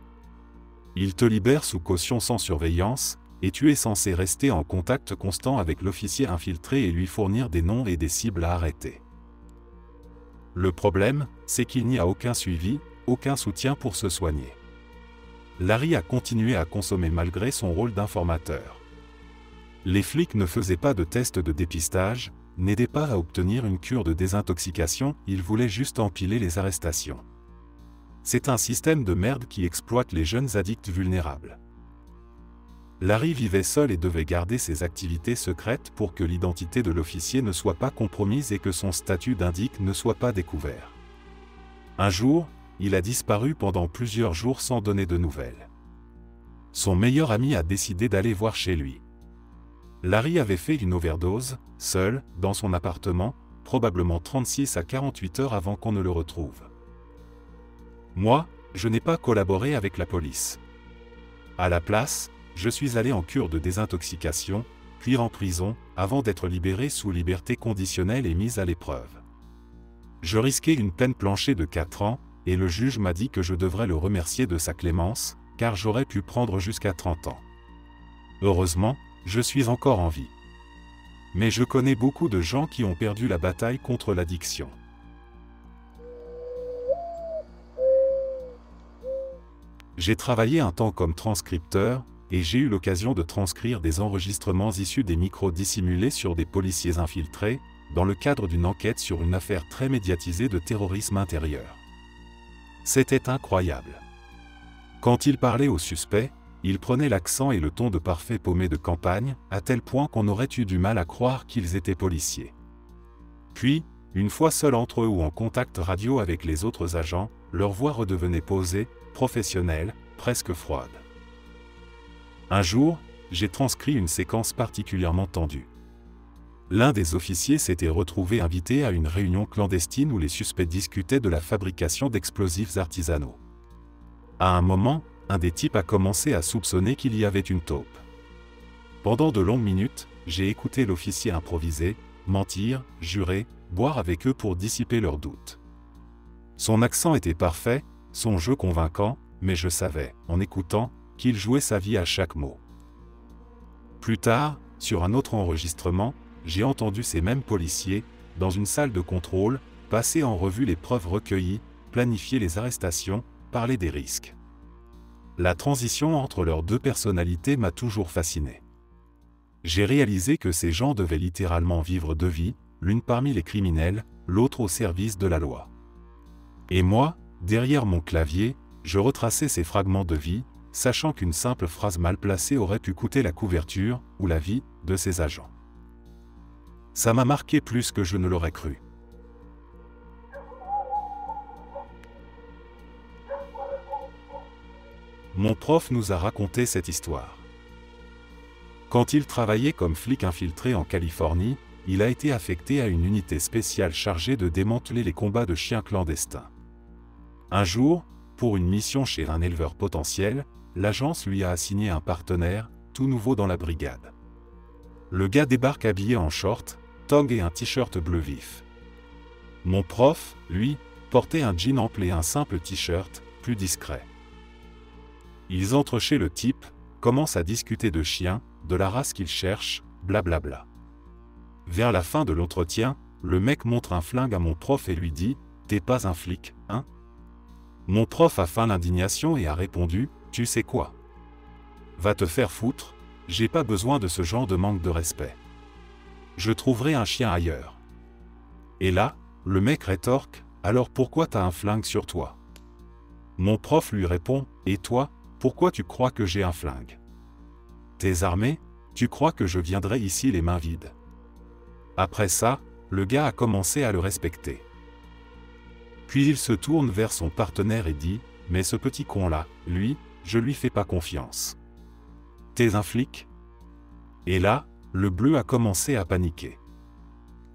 Ils te libèrent sous caution sans surveillance, et tu es censé rester en contact constant avec l'officier infiltré et lui fournir des noms et des cibles à arrêter. Le problème, c'est qu'il n'y a aucun suivi, aucun soutien pour se soigner. Larry a continué à consommer malgré son rôle d'informateur. Les flics ne faisaient pas de tests de dépistage, n'aidaient pas à obtenir une cure de désintoxication, ils voulaient juste empiler les arrestations. C'est un système de merde qui exploite les jeunes addicts vulnérables. Larry vivait seul et devait garder ses activités secrètes pour que l'identité de l'officier ne soit pas compromise et que son statut d'indique ne soit pas découvert. Un jour, il a disparu pendant plusieurs jours sans donner de nouvelles. Son meilleur ami a décidé d'aller voir chez lui. Larry avait fait une overdose, seul, dans son appartement, probablement 36 à 48 heures avant qu'on ne le retrouve. Moi, je n'ai pas collaboré avec la police. À la place, je suis allé en cure de désintoxication, puis en prison, avant d'être libéré sous liberté conditionnelle et mis à l'épreuve. Je risquais une peine planchée de 4 ans, et le juge m'a dit que je devrais le remercier de sa clémence, car j'aurais pu prendre jusqu'à 30 ans. Heureusement, je suis encore en vie. Mais je connais beaucoup de gens qui ont perdu la bataille contre l'addiction. J'ai travaillé un temps comme transcripteur, et j'ai eu l'occasion de transcrire des enregistrements issus des micros dissimulés sur des policiers infiltrés, dans le cadre d'une enquête sur une affaire très médiatisée de terrorisme intérieur. C'était incroyable. Quand il parlait aux suspects, il prenait l'accent et le ton de parfait paumé de campagne, à tel point qu'on aurait eu du mal à croire qu'ils étaient policiers. Puis, une fois seuls entre eux ou en contact radio avec les autres agents, leur voix redevenait posée, professionnelle, presque froide. Un jour, j'ai transcrit une séquence particulièrement tendue. L'un des officiers s'était retrouvé invité à une réunion clandestine où les suspects discutaient de la fabrication d'explosifs artisanaux. À un moment, un des types a commencé à soupçonner qu'il y avait une taupe. Pendant de longues minutes, j'ai écouté l'officier improviser, mentir, jurer, boire avec eux pour dissiper leurs doutes. Son accent était parfait, son jeu convaincant, mais je savais, en écoutant, qu'il jouait sa vie à chaque mot. Plus tard, sur un autre enregistrement, j'ai entendu ces mêmes policiers, dans une salle de contrôle, passer en revue les preuves recueillies, planifier les arrestations, parler des risques. La transition entre leurs deux personnalités m'a toujours fasciné. J'ai réalisé que ces gens devaient littéralement vivre deux vies, l'une parmi les criminels, l'autre au service de la loi. Et moi, derrière mon clavier, je retraçais ces fragments de vie, sachant qu'une simple phrase mal placée aurait pu coûter la couverture, ou la vie, de ces agents. Ça m'a marqué plus que je ne l'aurais cru. Mon prof nous a raconté cette histoire. Quand il travaillait comme flic infiltré en Californie, il a été affecté à une unité spéciale chargée de démanteler les combats de chiens clandestins. Un jour, pour une mission chez un éleveur potentiel, l'agence lui a assigné un partenaire, tout nouveau dans la brigade. Le gars débarque habillé en short, tong et un t-shirt bleu vif. Mon prof, lui, portait un jean ample et un simple t-shirt, plus discret. Ils entrent chez le type, commencent à discuter de chiens, de la race qu'ils cherchent, blablabla. Vers la fin de l'entretien, le mec montre un flingue à mon prof et lui dit « T'es pas un flic, hein ?» Mon prof a feint l'indignation et a répondu « Tu sais quoi? Va te faire foutre, j'ai pas besoin de ce genre de manque de respect. Je trouverai un chien ailleurs. » Et là, le mec rétorque « Alors pourquoi t'as un flingue sur toi ?» Mon prof lui répond « Et toi, pourquoi tu crois que j'ai un flingue? T'es armé? Tu crois que je viendrai ici les mains vides? » Après ça, le gars a commencé à le respecter. Puis il se tourne vers son partenaire et dit « Mais ce petit con-là, lui, je lui fais pas confiance. T'es un flic? » Et là, le bleu a commencé à paniquer.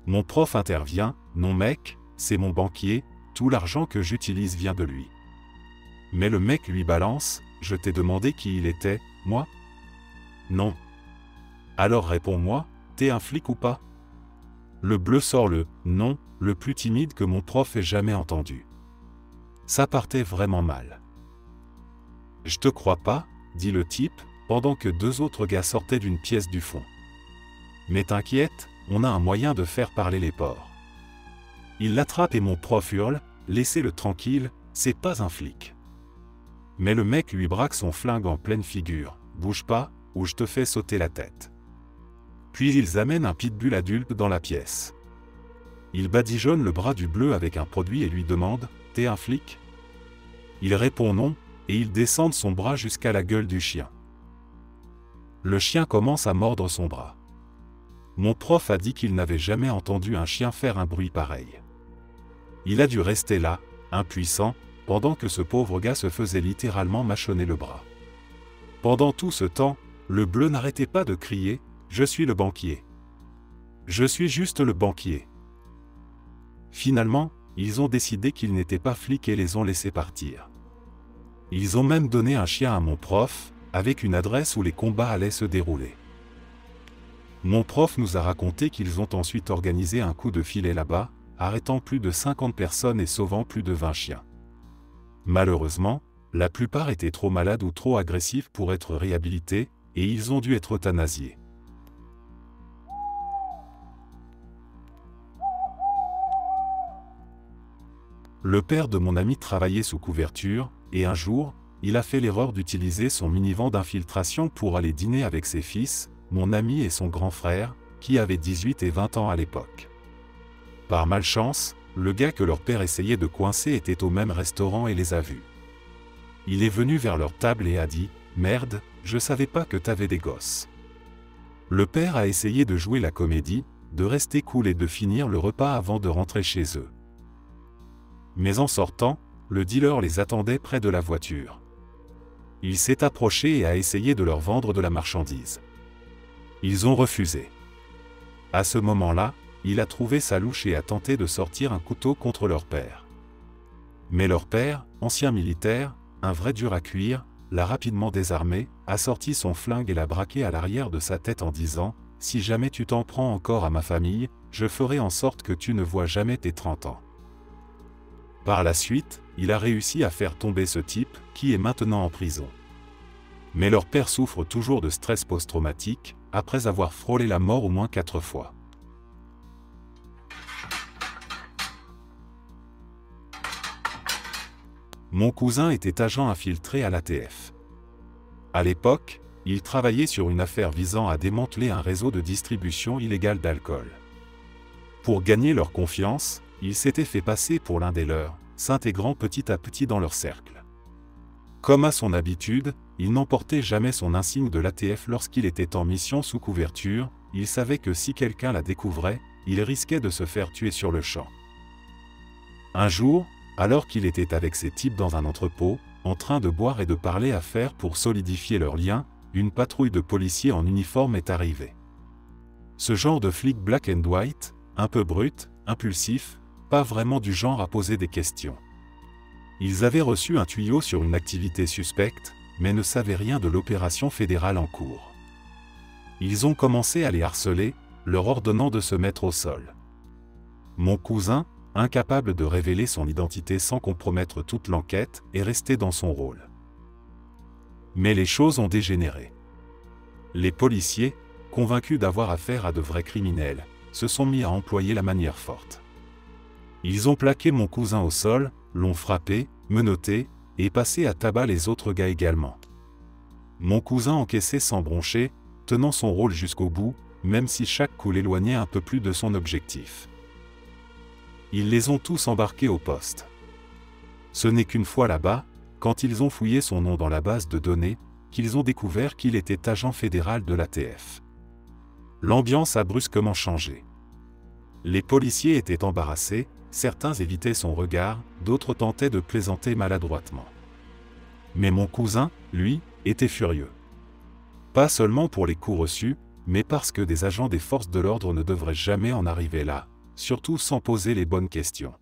Mon prof intervient « Non mec, c'est mon banquier, tout l'argent que j'utilise vient de lui. » Mais le mec lui balance « Je t'ai demandé qui il était, moi? » Non. Alors réponds-moi, t'es un flic ou pas? Le bleu sort le « non », le plus timide que mon prof ait jamais entendu. Ça partait vraiment mal. « Je te crois pas, » dit le type, pendant que 2 autres gars sortaient d'une pièce du fond. « Mais t'inquiète, on a un moyen de faire parler les porcs. » Il l'attrape et mon prof hurle, « Laissez-le tranquille, c'est pas un flic. » Mais le mec lui braque son flingue en pleine figure, « Bouge pas, ou je te fais sauter la tête. » Puis ils amènent un pitbull adulte dans la pièce. Il badigeonne le bras du bleu avec un produit et lui demande « T'es un flic ?» Il répond non, et ils descendent son bras jusqu'à la gueule du chien. Le chien commence à mordre son bras. Mon prof a dit qu'il n'avait jamais entendu un chien faire un bruit pareil. Il a dû rester là, impuissant, pendant que ce pauvre gars se faisait littéralement mâchonner le bras. Pendant tout ce temps, le bleu n'arrêtait pas de crier « Je suis le banquier. Je suis juste le banquier. » Finalement, ils ont décidé qu'ils n'étaient pas flics et les ont laissés partir. Ils ont même donné un chien à mon prof, avec une adresse où les combats allaient se dérouler. Mon prof nous a raconté qu'ils ont ensuite organisé un coup de filet là-bas, arrêtant plus de 50 personnes et sauvant plus de 20 chiens. Malheureusement, la plupart étaient trop malades ou trop agressifs pour être réhabilités, et ils ont dû être euthanasiés. Le père de mon ami travaillait sous couverture, et un jour, il a fait l'erreur d'utiliser son minivan d'infiltration pour aller dîner avec ses fils, mon ami et son grand frère, qui avaient 18 et 20 ans à l'époque. Par malchance, le gars que leur père essayait de coincer était au même restaurant et les a vus. Il est venu vers leur table et a dit « Merde, je savais pas que t'avais des gosses. » Le père a essayé de jouer la comédie, de rester cool et de finir le repas avant de rentrer chez eux. Mais en sortant, le dealer les attendait près de la voiture. Il s'est approché et a essayé de leur vendre de la marchandise. Ils ont refusé. À ce moment-là, il a trouvé sa louche et a tenté de sortir un couteau contre leur père. Mais leur père, ancien militaire, un vrai dur à cuire, l'a rapidement désarmé, a sorti son flingue et l'a braqué à l'arrière de sa tête en disant « Si jamais tu t'en prends encore à ma famille, je ferai en sorte que tu ne vois jamais tes 30 ans. » Par la suite, il a réussi à faire tomber ce type, qui est maintenant en prison. Mais leur père souffre toujours de stress post-traumatique, après avoir frôlé la mort au moins 4 fois. Mon cousin était agent infiltré à l'ATF. À l'époque, il travaillait sur une affaire visant à démanteler un réseau de distribution illégale d'alcool. Pour gagner leur confiance, il s'était fait passer pour l'un des leurs, s'intégrant petit à petit dans leur cercle. Comme à son habitude, il n'emportait jamais son insigne de l'ATF lorsqu'il était en mission sous couverture, il savait que si quelqu'un la découvrait, il risquait de se faire tuer sur le champ. Un jour, alors qu'il était avec ses types dans un entrepôt, en train de boire et de parler affaires pour solidifier leurs liens, une patrouille de policiers en uniforme est arrivée. Ce genre de flic black and white, un peu brut, impulsif, pas vraiment du genre à poser des questions. Ils avaient reçu un tuyau sur une activité suspecte, mais ne savaient rien de l'opération fédérale en cours. Ils ont commencé à les harceler, leur ordonnant de se mettre au sol. Mon cousin, incapable de révéler son identité sans compromettre toute l'enquête, est resté dans son rôle. Mais les choses ont dégénéré. Les policiers, convaincus d'avoir affaire à de vrais criminels, se sont mis à employer la manière forte. Ils ont plaqué mon cousin au sol, l'ont frappé, menotté, et passé à tabac les autres gars également. Mon cousin encaissait sans broncher, tenant son rôle jusqu'au bout, même si chaque coup l'éloignait un peu plus de son objectif. Ils les ont tous embarqués au poste. Ce n'est qu'une fois là-bas, quand ils ont fouillé son nom dans la base de données, qu'ils ont découvert qu'il était agent fédéral de l'ATF. L'ambiance a brusquement changé. Les policiers étaient embarrassés, certains évitaient son regard, d'autres tentaient de plaisanter maladroitement. Mais mon cousin, lui, était furieux. Pas seulement pour les coups reçus, mais parce que des agents des forces de l'ordre ne devraient jamais en arriver là, surtout sans poser les bonnes questions.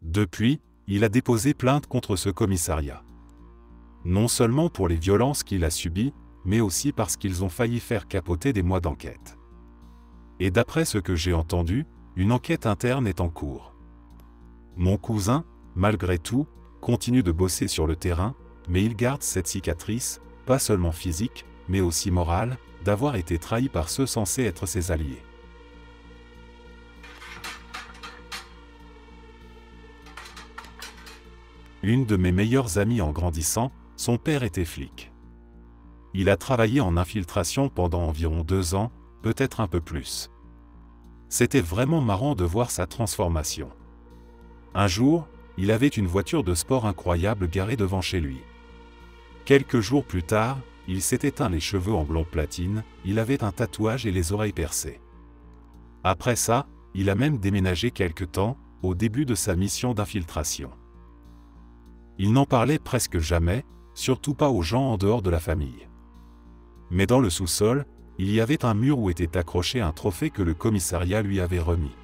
Depuis, il a déposé plainte contre ce commissariat. Non seulement pour les violences qu'il a subies, mais aussi parce qu'ils ont failli faire capoter des mois d'enquête. Et d'après ce que j'ai entendu, une enquête interne est en cours. Mon cousin, malgré tout, continue de bosser sur le terrain, mais il garde cette cicatrice, pas seulement physique, mais aussi morale, d'avoir été trahi par ceux censés être ses alliés. Une de mes meilleures amies en grandissant, son père était flic. Il a travaillé en infiltration pendant environ 2 ans, peut-être un peu plus. C'était vraiment marrant de voir sa transformation. Un jour, il avait une voiture de sport incroyable garée devant chez lui. Quelques jours plus tard, il s'était teint les cheveux en blond platine, il avait un tatouage et les oreilles percées. Après ça, il a même déménagé quelque temps, au début de sa mission d'infiltration. Il n'en parlait presque jamais, surtout pas aux gens en dehors de la famille. Mais dans le sous-sol, il y avait un mur où était accroché un trophée que le commissariat lui avait remis.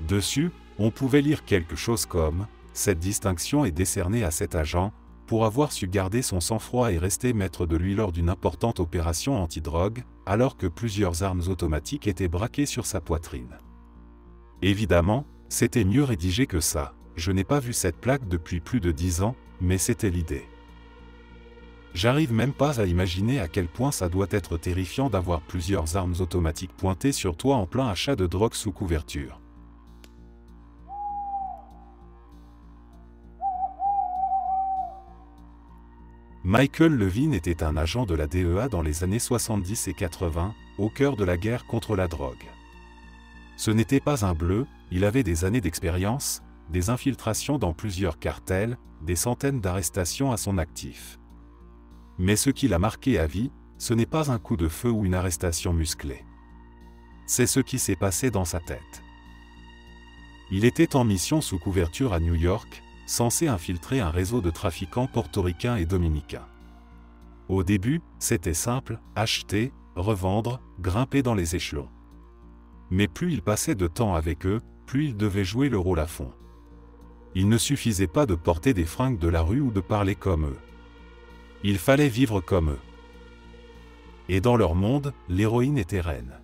Dessus, on pouvait lire quelque chose comme « Cette distinction est décernée à cet agent, pour avoir su garder son sang-froid et rester maître de lui lors d'une importante opération anti-drogue, alors que plusieurs armes automatiques étaient braquées sur sa poitrine. » Évidemment, c'était mieux rédigé que ça. Je n'ai pas vu cette plaque depuis plus de 10 ans, mais c'était l'idée. J'arrive même pas à imaginer à quel point ça doit être terrifiant d'avoir plusieurs armes automatiques pointées sur toi en plein achat de drogue sous couverture. Michael Levine était un agent de la DEA dans les années 70 et 80, au cœur de la guerre contre la drogue. Ce n'était pas un bleu, il avait des années d'expérience, des infiltrations dans plusieurs cartels, des centaines d'arrestations à son actif. Mais ce qui l'a marqué à vie, ce n'est pas un coup de feu ou une arrestation musclée. C'est ce qui s'est passé dans sa tête. Il était en mission sous couverture à New York, censé infiltrer un réseau de trafiquants portoricains et dominicains. Au début, c'était simple, acheter, revendre, grimper dans les échelons. Mais plus il passait de temps avec eux, plus il devait jouer le rôle à fond. Il ne suffisait pas de porter des fringues de la rue ou de parler comme eux. Il fallait vivre comme eux. Et dans leur monde, l'héroïne était reine.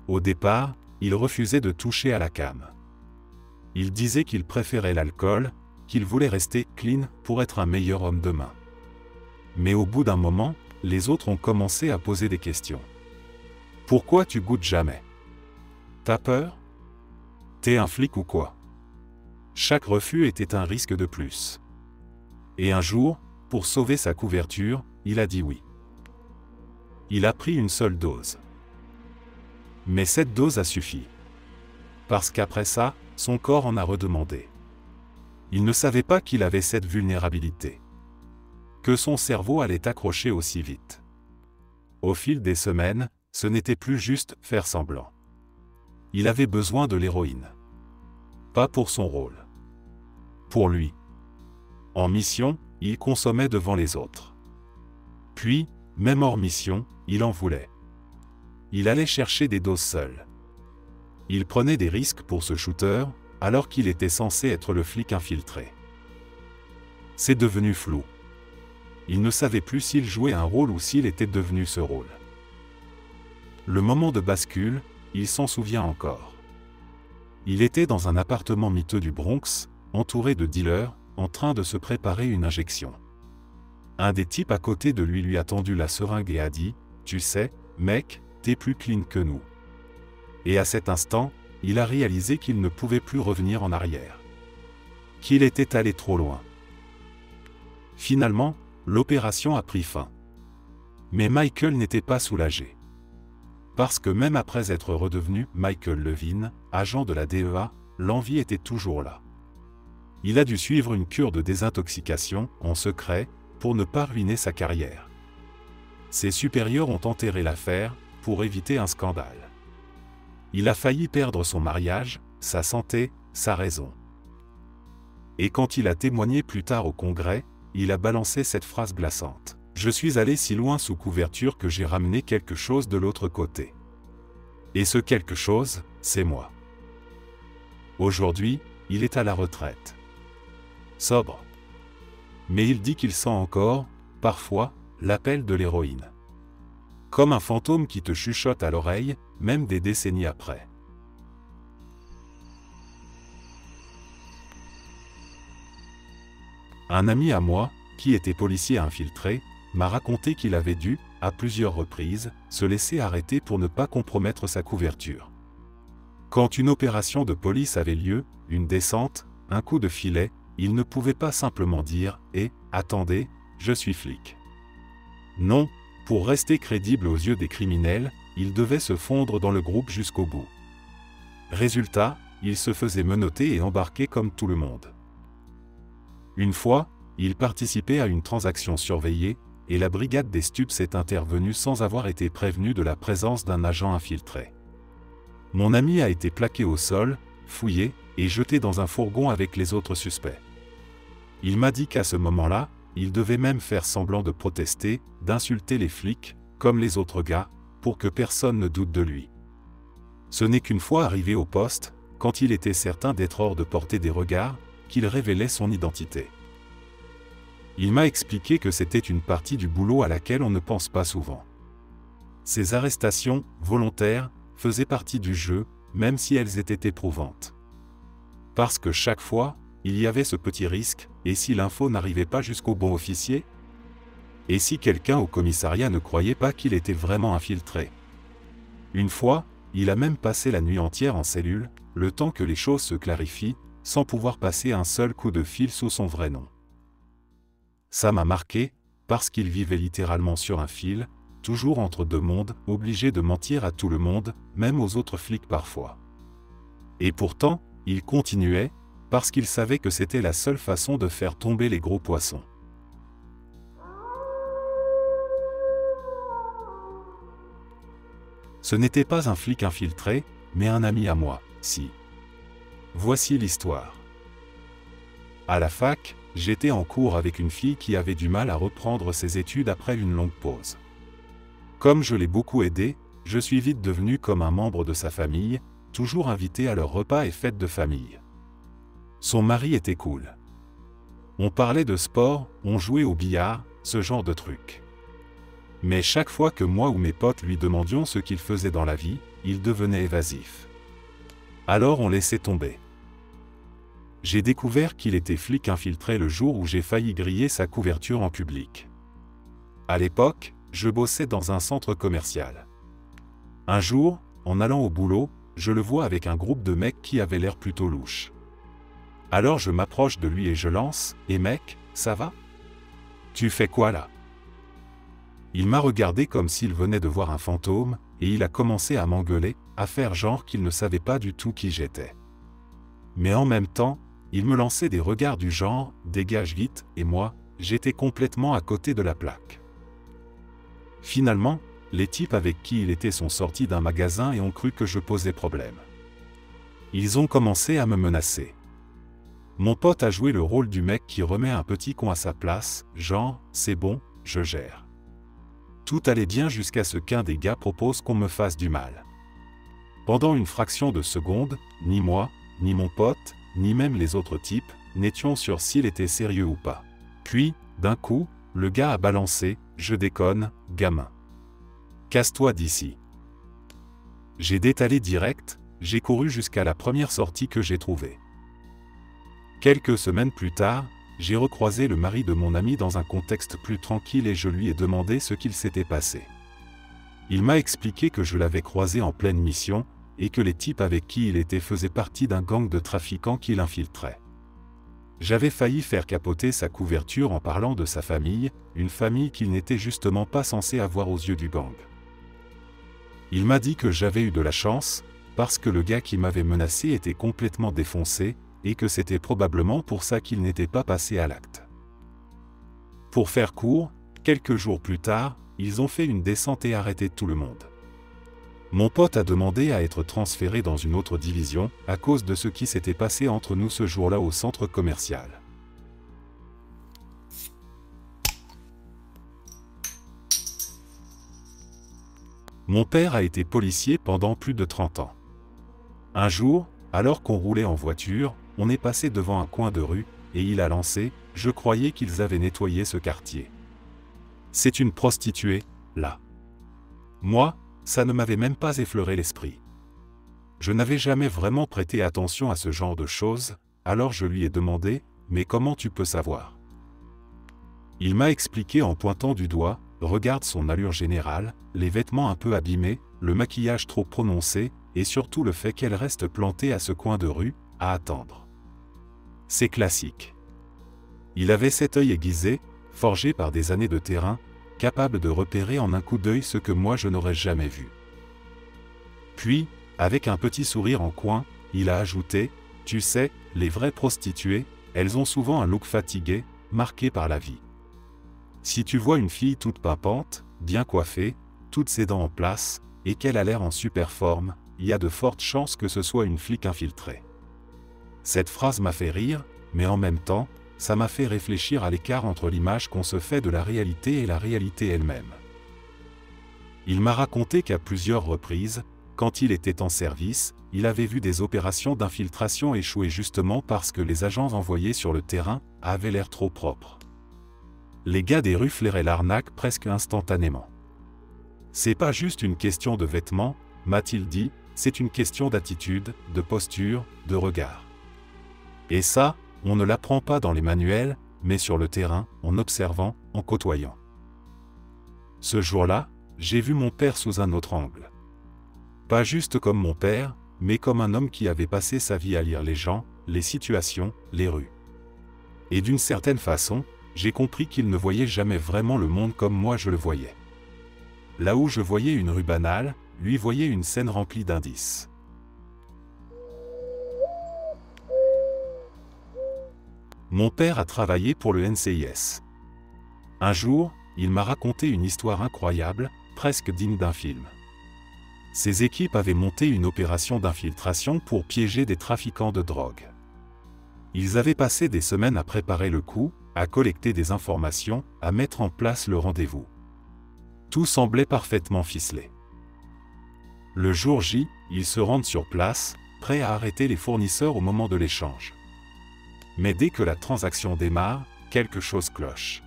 Au départ, il refusait de toucher à la cam. Il disait qu'il préférait l'alcool, qu'il voulait rester clean pour être un meilleur homme demain. Mais au bout d'un moment, les autres ont commencé à poser des questions. Pourquoi tu goûtes jamais? T'as peur? T'es un flic ou quoi? Chaque refus était un risque de plus. Et un jour, pour sauver sa couverture, il a dit oui. Il a pris une seule dose. Mais cette dose a suffi. Parce qu'après ça, son corps en a redemandé. Il ne savait pas qu'il avait cette vulnérabilité. Que son cerveau allait accrocher aussi vite. Au fil des semaines, ce n'était plus juste faire semblant. Il avait besoin de l'héroïne. Pas pour son rôle. Pour lui. En mission, il consommait devant les autres. Puis, même hors mission, il en voulait. Il allait chercher des doses seul. Il prenait des risques pour ce shooter, alors qu'il était censé être le flic infiltré. C'est devenu flou. Il ne savait plus s'il jouait un rôle ou s'il était devenu ce rôle. Le moment de bascule, il s'en souvient encore. Il était dans un appartement miteux du Bronx, entouré de dealers, en train de se préparer une injection. Un des types à côté de lui a tendu la seringue et a dit « Tu sais, mec, t'es plus clean que nous. » Et à cet instant, il a réalisé qu'il ne pouvait plus revenir en arrière. Qu'il était allé trop loin. Finalement, l'opération a pris fin. Mais Michael n'était pas soulagé. Parce que même après être redevenu Michael Levine, agent de la DEA, l'envie était toujours là. Il a dû suivre une cure de désintoxication, en secret, pour ne pas ruiner sa carrière. Ses supérieurs ont enterré l'affaire, pour éviter un scandale. Il a failli perdre son mariage, sa santé, sa raison. Et quand il a témoigné plus tard au Congrès, il a balancé cette phrase glaçante. « Je suis allé si loin sous couverture que j'ai ramené quelque chose de l'autre côté. Et ce quelque chose, c'est moi. » Aujourd'hui, il est à la retraite. Sobre. Mais il dit qu'il sent encore, parfois, l'appel de l'héroïne. Comme un fantôme qui te chuchote à l'oreille, même des décennies après. Un ami à moi, qui était policier infiltré, m'a raconté qu'il avait dû, à plusieurs reprises, se laisser arrêter pour ne pas compromettre sa couverture. Quand une opération de police avait lieu, une descente, un coup de filet, il ne pouvait pas simplement dire « Eh, attendez, je suis flic ». Non, pour rester crédible aux yeux des criminels, il devait se fondre dans le groupe jusqu'au bout. Résultat, il se faisait menotter et embarquer comme tout le monde. Une fois, il participait à une transaction surveillée, et la brigade des stupes est intervenue sans avoir été prévenu de la présence d'un agent infiltré. Mon ami a été plaqué au sol, fouillé, et jeté dans un fourgon avec les autres suspects. Il m'a dit qu'à ce moment-là, il devait même faire semblant de protester, d'insulter les flics, comme les autres gars, pour que personne ne doute de lui. Ce n'est qu'une fois arrivé au poste, quand il était certain d'être hors de portée des regards, qu'il révélait son identité. Il m'a expliqué que c'était une partie du boulot à laquelle on ne pense pas souvent. Ces arrestations, volontaires, faisaient partie du jeu, même si elles étaient éprouvantes. Parce que chaque fois, il y avait ce petit risque, et si l'info n'arrivait pas jusqu'au bon officier? Et si quelqu'un au commissariat ne croyait pas qu'il était vraiment infiltré? Une fois, il a même passé la nuit entière en cellule, le temps que les choses se clarifient, sans pouvoir passer un seul coup de fil sous son vrai nom. Ça m'a marqué, parce qu'il vivait littéralement sur un fil, toujours entre deux mondes, obligé de mentir à tout le monde, même aux autres flics parfois. Et pourtant, il continuait, parce qu'il savait que c'était la seule façon de faire tomber les gros poissons. Ce n'était pas un flic infiltré, mais un ami à moi, si. Voici l'histoire. À la fac, j'étais en cours avec une fille qui avait du mal à reprendre ses études après une longue pause. Comme je l'ai beaucoup aidée, je suis vite devenu comme un membre de sa famille, toujours invité à leurs repas et fêtes de famille. Son mari était cool. On parlait de sport, on jouait au billard, ce genre de trucs. Mais chaque fois que moi ou mes potes lui demandions ce qu'il faisait dans la vie, il devenait évasif. Alors on laissait tomber. J'ai découvert qu'il était flic infiltré le jour où j'ai failli griller sa couverture en public. À l'époque, je bossais dans un centre commercial. Un jour, en allant au boulot, je le vois avec un groupe de mecs qui avaient l'air plutôt louche. Alors je m'approche de lui et je lance « Eh mec, ça va? Tu fais quoi là ?» Il m'a regardé comme s'il venait de voir un fantôme, et il a commencé à m'engueuler, à faire genre qu'il ne savait pas du tout qui j'étais. Mais en même temps, il me lançait des regards du genre « Dégage vite » et moi, j'étais complètement à côté de la plaque. Finalement, les types avec qui il était sont sortis d'un magasin et ont cru que je posais problème. Ils ont commencé à me menacer. Mon pote a joué le rôle du mec qui remet un petit con à sa place, genre « C'est bon, je gère ». Tout allait bien jusqu'à ce qu'un des gars propose qu'on me fasse du mal. Pendant une fraction de seconde, ni moi, ni mon pote, ni même les autres types, n'étions sûrs s'il était sérieux ou pas. Puis, d'un coup, le gars a balancé « Je déconne, gamin. Casse-toi d'ici ». J'ai détalé direct, j'ai couru jusqu'à la première sortie que j'ai trouvée. Quelques semaines plus tard, j'ai recroisé le mari de mon ami dans un contexte plus tranquille et je lui ai demandé ce qu'il s'était passé. Il m'a expliqué que je l'avais croisé en pleine mission, et que les types avec qui il était faisaient partie d'un gang de trafiquants qui l'infiltraient. J'avais failli faire capoter sa couverture en parlant de sa famille, une famille qu'il n'était justement pas censé avoir aux yeux du gang. Il m'a dit que j'avais eu de la chance, parce que le gars qui m'avait menacé était complètement défoncé, et que c'était probablement pour ça qu'il n'était pas passé à l'acte. Pour faire court, quelques jours plus tard, ils ont fait une descente et arrêté tout le monde. Mon pote a demandé à être transféré dans une autre division, à cause de ce qui s'était passé entre nous ce jour-là au centre commercial. Mon père a été policier pendant plus de 30 ans. Un jour, alors qu'on roulait en voiture, on est passé devant un coin de rue, et il a lancé « Je croyais qu'ils avaient nettoyé ce quartier. C'est une prostituée, là. » Moi, ça ne m'avait même pas effleuré l'esprit. Je n'avais jamais vraiment prêté attention à ce genre de choses, alors je lui ai demandé « Mais comment tu peux savoir ?» Il m'a expliqué en pointant du doigt, regarde son allure générale, les vêtements un peu abîmés, le maquillage trop prononcé, et surtout le fait qu'elle reste plantée à ce coin de rue, à attendre. C'est classique. Il avait cet œil aiguisé, forgé par des années de terrain, capable de repérer en un coup d'œil ce que moi je n'aurais jamais vu. Puis, avec un petit sourire en coin, il a ajouté, « Tu sais, les vraies prostituées, elles ont souvent un look fatigué, marqué par la vie. Si tu vois une fille toute pimpante, bien coiffée, toutes ses dents en place, et qu'elle a l'air en super forme, il y a de fortes chances que ce soit une flic infiltrée. » Cette phrase m'a fait rire, mais en même temps, ça m'a fait réfléchir à l'écart entre l'image qu'on se fait de la réalité et la réalité elle-même. Il m'a raconté qu'à plusieurs reprises, quand il était en service, il avait vu des opérations d'infiltration échouer justement parce que les agents envoyés sur le terrain avaient l'air trop propres. Les gars des rues flairaient l'arnaque presque instantanément. C'est pas juste une question de vêtements, m'a-t-il dit, c'est une question d'attitude, de posture, de regard. Et ça, on ne l'apprend pas dans les manuels, mais sur le terrain, en observant, en côtoyant. Ce jour-là, j'ai vu mon père sous un autre angle. Pas juste comme mon père, mais comme un homme qui avait passé sa vie à lire les gens, les situations, les rues. Et d'une certaine façon, j'ai compris qu'il ne voyait jamais vraiment le monde comme moi je le voyais. Là où je voyais une rue banale, lui voyait une scène remplie d'indices. Mon père a travaillé pour le NCIS. Un jour, il m'a raconté une histoire incroyable, presque digne d'un film. Ses équipes avaient monté une opération d'infiltration pour piéger des trafiquants de drogue. Ils avaient passé des semaines à préparer le coup, à collecter des informations, à mettre en place le rendez-vous. Tout semblait parfaitement ficelé. Le jour J, ils se rendent sur place, prêts à arrêter les fournisseurs au moment de l'échange. Mais dès que la transaction démarre, quelque chose cloche.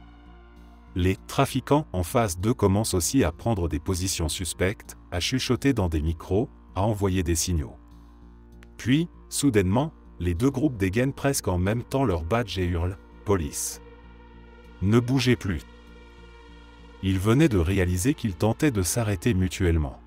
Les trafiquants en face d'eux commencent aussi à prendre des positions suspectes, à chuchoter dans des micros, à envoyer des signaux. Puis, soudainement, les deux groupes dégainent presque en même temps leur badge et hurlent « Police !» Ne bougez plus. Ils venaient de réaliser qu'ils tentaient de s'arrêter mutuellement.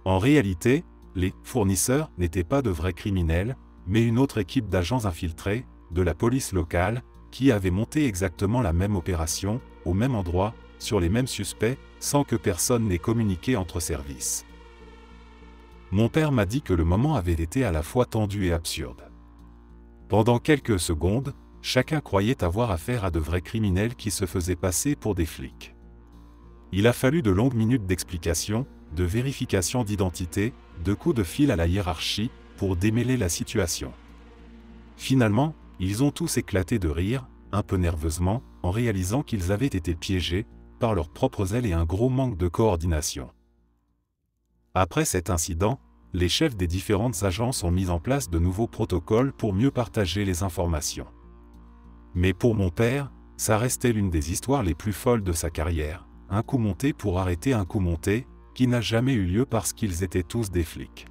En réalité, les fournisseurs n'étaient pas de vrais criminels, mais une autre équipe d'agents infiltrés, de la police locale, qui avait monté exactement la même opération, au même endroit, sur les mêmes suspects, sans que personne n'ait communiqué entre services. Mon père m'a dit que le moment avait été à la fois tendu et absurde. Pendant quelques secondes, chacun croyait avoir affaire à de vrais criminels qui se faisaient passer pour des flics. Il a fallu de longues minutes d'explication, de vérification d'identité, de coups de fil à la hiérarchie, pour démêler la situation. Finalement, ils ont tous éclaté de rire, un peu nerveusement, en réalisant qu'ils avaient été piégés, par leurs propres ailes et un gros manque de coordination. Après cet incident, les chefs des différentes agences ont mis en place de nouveaux protocoles pour mieux partager les informations. Mais pour mon père, ça restait l'une des histoires les plus folles de sa carrière, un coup monté pour arrêter un coup monté, qui n'a jamais eu lieu parce qu'ils étaient tous des flics.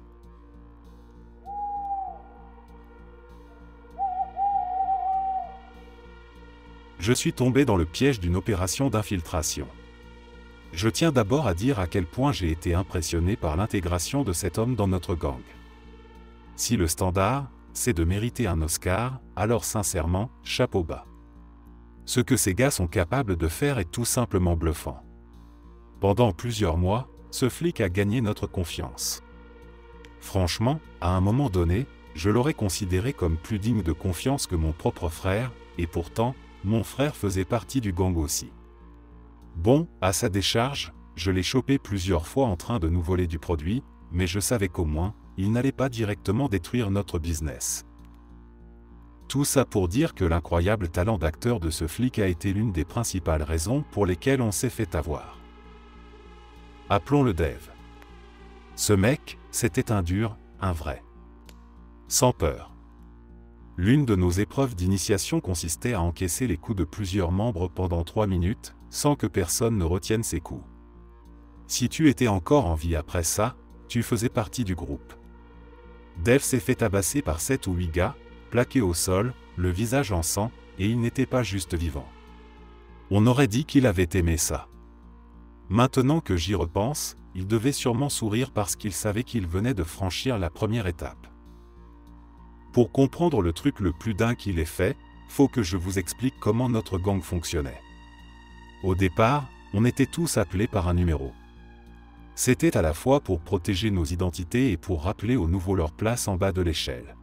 Je suis tombé dans le piège d'une opération d'infiltration. Je tiens d'abord à dire à quel point j'ai été impressionné par l'intégration de cet homme dans notre gang. Si le standard, c'est de mériter un Oscar, alors sincèrement, chapeau bas. Ce que ces gars sont capables de faire est tout simplement bluffant. Pendant plusieurs mois, ce flic a gagné notre confiance. Franchement, à un moment donné, je l'aurais considéré comme plus digne de confiance que mon propre frère, et pourtant, mon frère faisait partie du gang aussi. Bon, à sa décharge, je l'ai chopé plusieurs fois en train de nous voler du produit, mais je savais qu'au moins, il n'allait pas directement détruire notre business. Tout ça pour dire que l'incroyable talent d'acteur de ce flic a été l'une des principales raisons pour lesquelles on s'est fait avoir. Appelons-le Dave. Ce mec, c'était un dur, un vrai. Sans peur. L'une de nos épreuves d'initiation consistait à encaisser les coups de plusieurs membres pendant 3 minutes, sans que personne ne retienne ses coups. Si tu étais encore en vie après ça, tu faisais partie du groupe. Dave s'est fait tabasser par 7 ou 8 gars, plaqué au sol, le visage en sang, et il n'était pas juste vivant. On aurait dit qu'il avait aimé ça. Maintenant que j'y repense, il devait sûrement sourire parce qu'il savait qu'il venait de franchir la première étape. Pour comprendre le truc le plus dingue qu'il ait fait, faut que je vous explique comment notre gang fonctionnait. Au départ, on était tous appelés par un numéro. C'était à la fois pour protéger nos identités et pour rappeler aux nouveaux leur place en bas de l'échelle.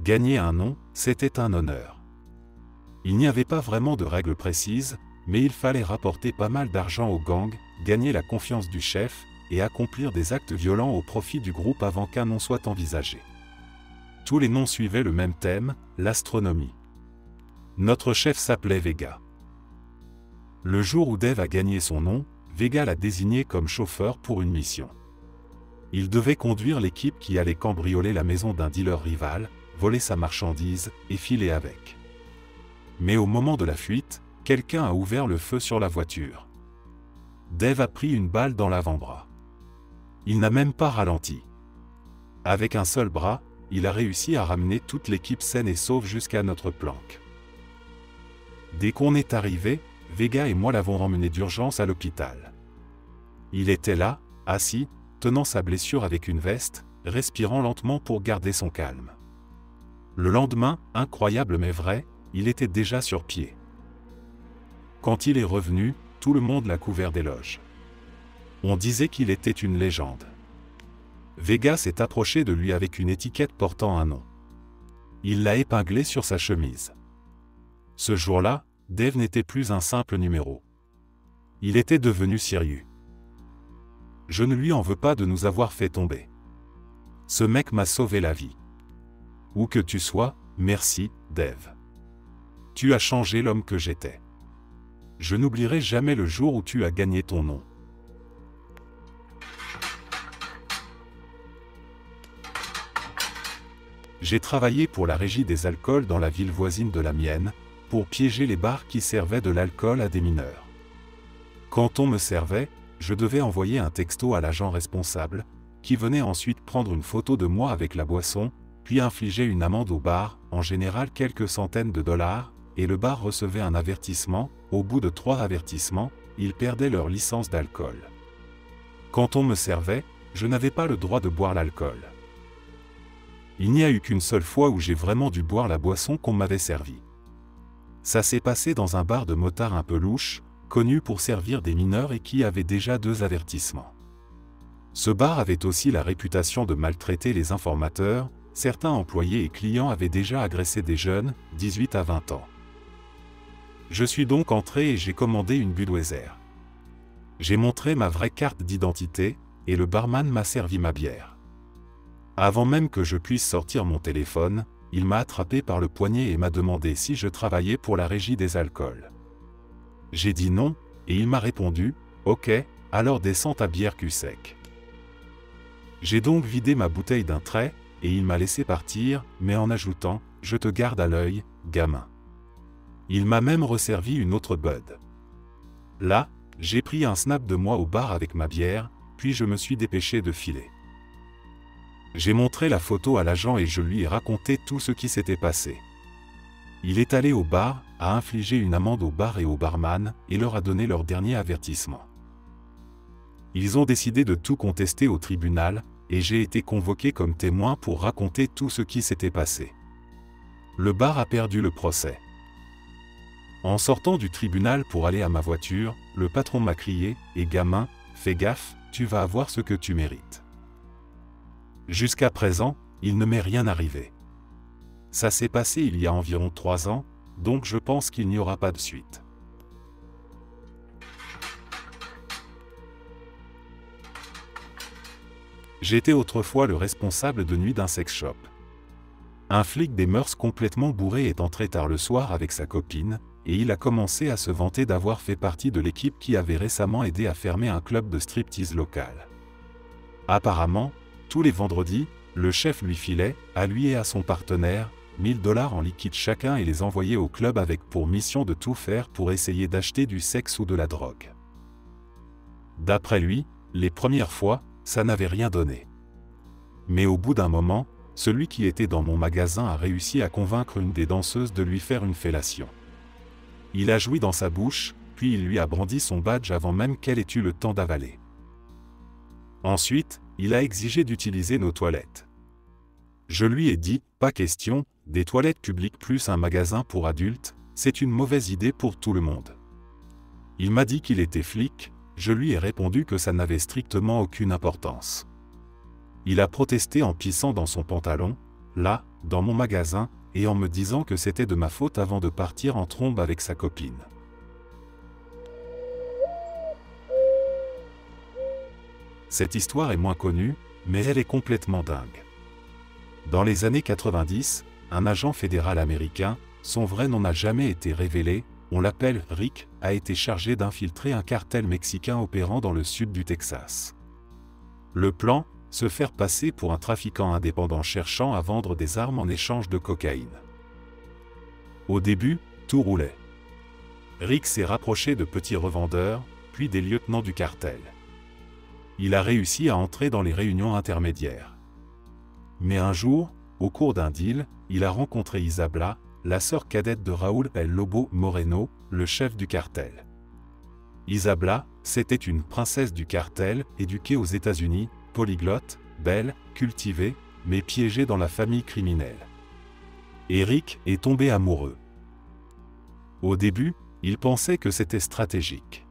Gagner un nom, c'était un honneur. Il n'y avait pas vraiment de règles précises, mais il fallait rapporter pas mal d'argent au gang, gagner la confiance du chef, et accomplir des actes violents au profit du groupe avant qu'un nom soit envisagé. Tous les noms suivaient le même thème, l'astronomie. Notre chef s'appelait Vega. Le jour où Dave a gagné son nom, Vega l'a désigné comme chauffeur pour une mission. Il devait conduire l'équipe qui allait cambrioler la maison d'un dealer rival, voler sa marchandise et filer avec. Mais au moment de la fuite, quelqu'un a ouvert le feu sur la voiture. Dave a pris une balle dans l'avant-bras. Il n'a même pas ralenti. Avec un seul bras, il a réussi à ramener toute l'équipe saine et sauve jusqu'à notre planque. Dès qu'on est arrivé, Vega et moi l'avons emmené d'urgence à l'hôpital. Il était là, assis, tenant sa blessure avec une veste, respirant lentement pour garder son calme. Le lendemain, incroyable mais vrai, il était déjà sur pied. Quand il est revenu, tout le monde l'a couvert d'éloges. On disait qu'il était une légende. Vega s'est approché de lui avec une étiquette portant un nom. Il l'a épinglé sur sa chemise. Ce jour-là, Dave n'était plus un simple numéro. Il était devenu sérieux. Je ne lui en veux pas de nous avoir fait tomber. Ce mec m'a sauvé la vie. Où que tu sois, merci, Dave. Tu as changé l'homme que j'étais. Je n'oublierai jamais le jour où tu as gagné ton nom. J'ai travaillé pour la régie des alcools dans la ville voisine de la mienne, pour piéger les bars qui servaient de l'alcool à des mineurs. Quand on me servait, je devais envoyer un texto à l'agent responsable, qui venait ensuite prendre une photo de moi avec la boisson, puis infliger une amende au bar, en général quelques centaines de dollars, et le bar recevait un avertissement. Au bout de 3 avertissements, ils perdaient leur licence d'alcool. Quand on me servait, je n'avais pas le droit de boire l'alcool. Il n'y a eu qu'une seule fois où j'ai vraiment dû boire la boisson qu'on m'avait servie. Ça s'est passé dans un bar de motards un peu louche, connu pour servir des mineurs et qui avait déjà 2 avertissements. Ce bar avait aussi la réputation de maltraiter les informateurs, certains employés et clients avaient déjà agressé des jeunes, 18 à 20 ans. Je suis donc entré et j'ai commandé une Budweiser. J'ai montré ma vraie carte d'identité, et le barman m'a servi ma bière. Avant même que je puisse sortir mon téléphone, il m'a attrapé par le poignet et m'a demandé si je travaillais pour la régie des alcools. J'ai dit non, et il m'a répondu « Ok, alors descends ta bière cul sec ». J'ai donc vidé ma bouteille d'un trait, et il m'a laissé partir, mais en ajoutant « Je te garde à l'œil, gamin ». Il m'a même resservi une autre Bud. Là, j'ai pris un snap de moi au bar avec ma bière, puis je me suis dépêché de filer. J'ai montré la photo à l'agent et je lui ai raconté tout ce qui s'était passé. Il est allé au bar, a infligé une amende au bar et au barman, et leur a donné leur dernier avertissement. Ils ont décidé de tout contester au tribunal, et j'ai été convoqué comme témoin pour raconter tout ce qui s'était passé. Le bar a perdu le procès. En sortant du tribunal pour aller à ma voiture, le patron m'a crié « Eh gamin, fais gaffe, tu vas avoir ce que tu mérites ». Jusqu'à présent, il ne m'est rien arrivé. Ça s'est passé il y a environ 3 ans, donc je pense qu'il n'y aura pas de suite. J'étais autrefois le responsable de nuit d'un sex shop. Un flic des mœurs complètement bourré est entré tard le soir avec sa copine, et il a commencé à se vanter d'avoir fait partie de l'équipe qui avait récemment aidé à fermer un club de striptease local. Apparemment, tous les vendredis, le chef lui filait, à lui et à son partenaire, 1 000 $ en liquide chacun et les envoyait au club avec pour mission de tout faire pour essayer d'acheter du sexe ou de la drogue. D'après lui, les premières fois, ça n'avait rien donné. Mais au bout d'un moment, celui qui était dans mon magasin a réussi à convaincre une des danseuses de lui faire une fellation. Il a joui dans sa bouche, puis il lui a brandi son badge avant même qu'elle ait eu le temps d'avaler. Ensuite, il a exigé d'utiliser nos toilettes. Je lui ai dit, pas question, des toilettes publiques plus un magasin pour adultes, c'est une mauvaise idée pour tout le monde. Il m'a dit qu'il était flic, je lui ai répondu que ça n'avait strictement aucune importance. Il a protesté en pissant dans son pantalon, là, dans mon magasin, et en me disant que c'était de ma faute avant de partir en trombe avec sa copine. Cette histoire est moins connue, mais elle est complètement dingue. Dans les années 90, un agent fédéral américain, son vrai nom n'a jamais été révélé, on l'appelle Rick, a été chargé d'infiltrer un cartel mexicain opérant dans le sud du Texas. Le plan, se faire passer pour un trafiquant indépendant cherchant à vendre des armes en échange de cocaïne. Au début, tout roulait. Rick s'est rapproché de petits revendeurs, puis des lieutenants du cartel. Il a réussi à entrer dans les réunions intermédiaires. Mais un jour, au cours d'un deal, il a rencontré Isabela, la sœur cadette de Raúl El Lobo Moreno, le chef du cartel. Isabela, c'était une princesse du cartel, éduquée aux États-Unis, polyglotte, belle, cultivée, mais piégée dans la famille criminelle. Rick est tombé amoureux. Au début, il pensait que c'était stratégique.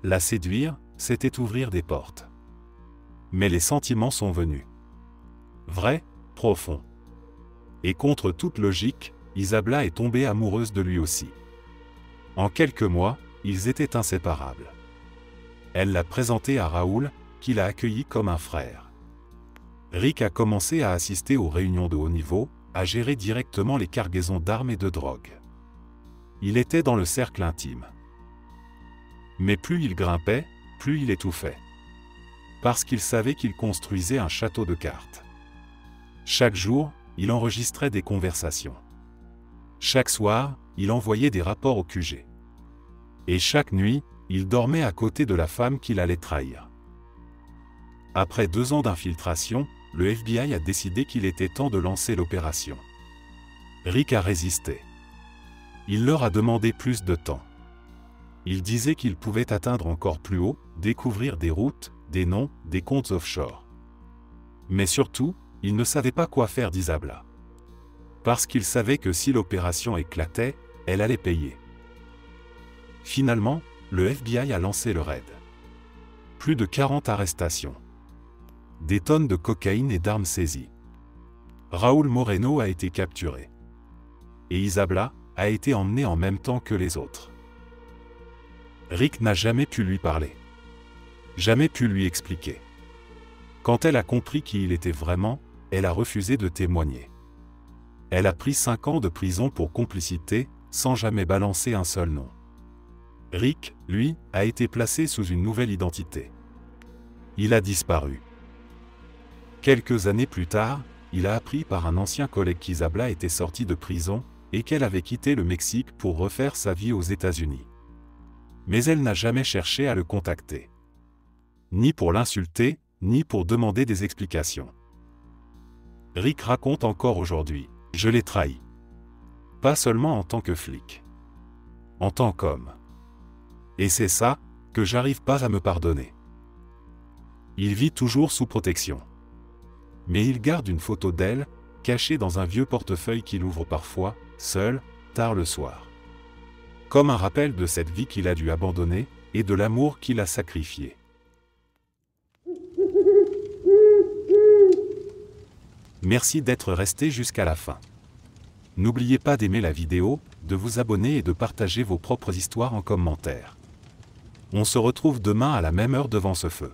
La séduire, c'était ouvrir des portes. Mais les sentiments sont venus. Vrais, profonds. Et contre toute logique, Isabela est tombée amoureuse de lui aussi. En quelques mois, ils étaient inséparables. Elle l'a présenté à Raúl, qui l'a accueilli comme un frère. Rick a commencé à assister aux réunions de haut niveau, à gérer directement les cargaisons d'armes et de drogue. Il était dans le cercle intime. Mais plus il grimpait, plus il étouffait. Parce qu'il savait qu'il construisait un château de cartes. Chaque jour, il enregistrait des conversations. Chaque soir, il envoyait des rapports au QG. Et chaque nuit, il dormait à côté de la femme qu'il allait trahir. Après 2 ans d'infiltration, le FBI a décidé qu'il était temps de lancer l'opération. Rick a résisté. Il leur a demandé plus de temps. Il disait qu'il pouvait atteindre encore plus haut, découvrir des routes, des noms, des comptes offshore. Mais surtout, il ne savait pas quoi faire d'Isabela. Parce qu'il savait que si l'opération éclatait, elle allait payer. Finalement, le FBI a lancé le raid. Plus de 40 arrestations. Des tonnes de cocaïne et d'armes saisies. Raúl Moreno a été capturé. Et Isabela a été emmenée en même temps que les autres. Rick n'a jamais pu lui parler. Jamais pu lui expliquer. Quand elle a compris qui il était vraiment, elle a refusé de témoigner. Elle a pris 5 ans de prison pour complicité, sans jamais balancer un seul nom. Rick, lui, a été placé sous une nouvelle identité. Il a disparu. Quelques années plus tard, il a appris par un ancien collègue qu'Isabela était sortie de prison et qu'elle avait quitté le Mexique pour refaire sa vie aux États-Unis. Mais elle n'a jamais cherché à le contacter. Ni pour l'insulter, ni pour demander des explications. Rick raconte encore aujourd'hui, « Je l'ai trahi. Pas seulement en tant que flic. En tant qu'homme. Et c'est ça, que j'arrive pas à me pardonner. » Il vit toujours sous protection. Mais il garde une photo d'elle, cachée dans un vieux portefeuille qu'il ouvre parfois, seul, tard le soir. Comme un rappel de cette vie qu'il a dû abandonner, et de l'amour qu'il a sacrifié. Merci d'être resté jusqu'à la fin. N'oubliez pas d'aimer la vidéo, de vous abonner et de partager vos propres histoires en commentaire. On se retrouve demain à la même heure devant ce feu.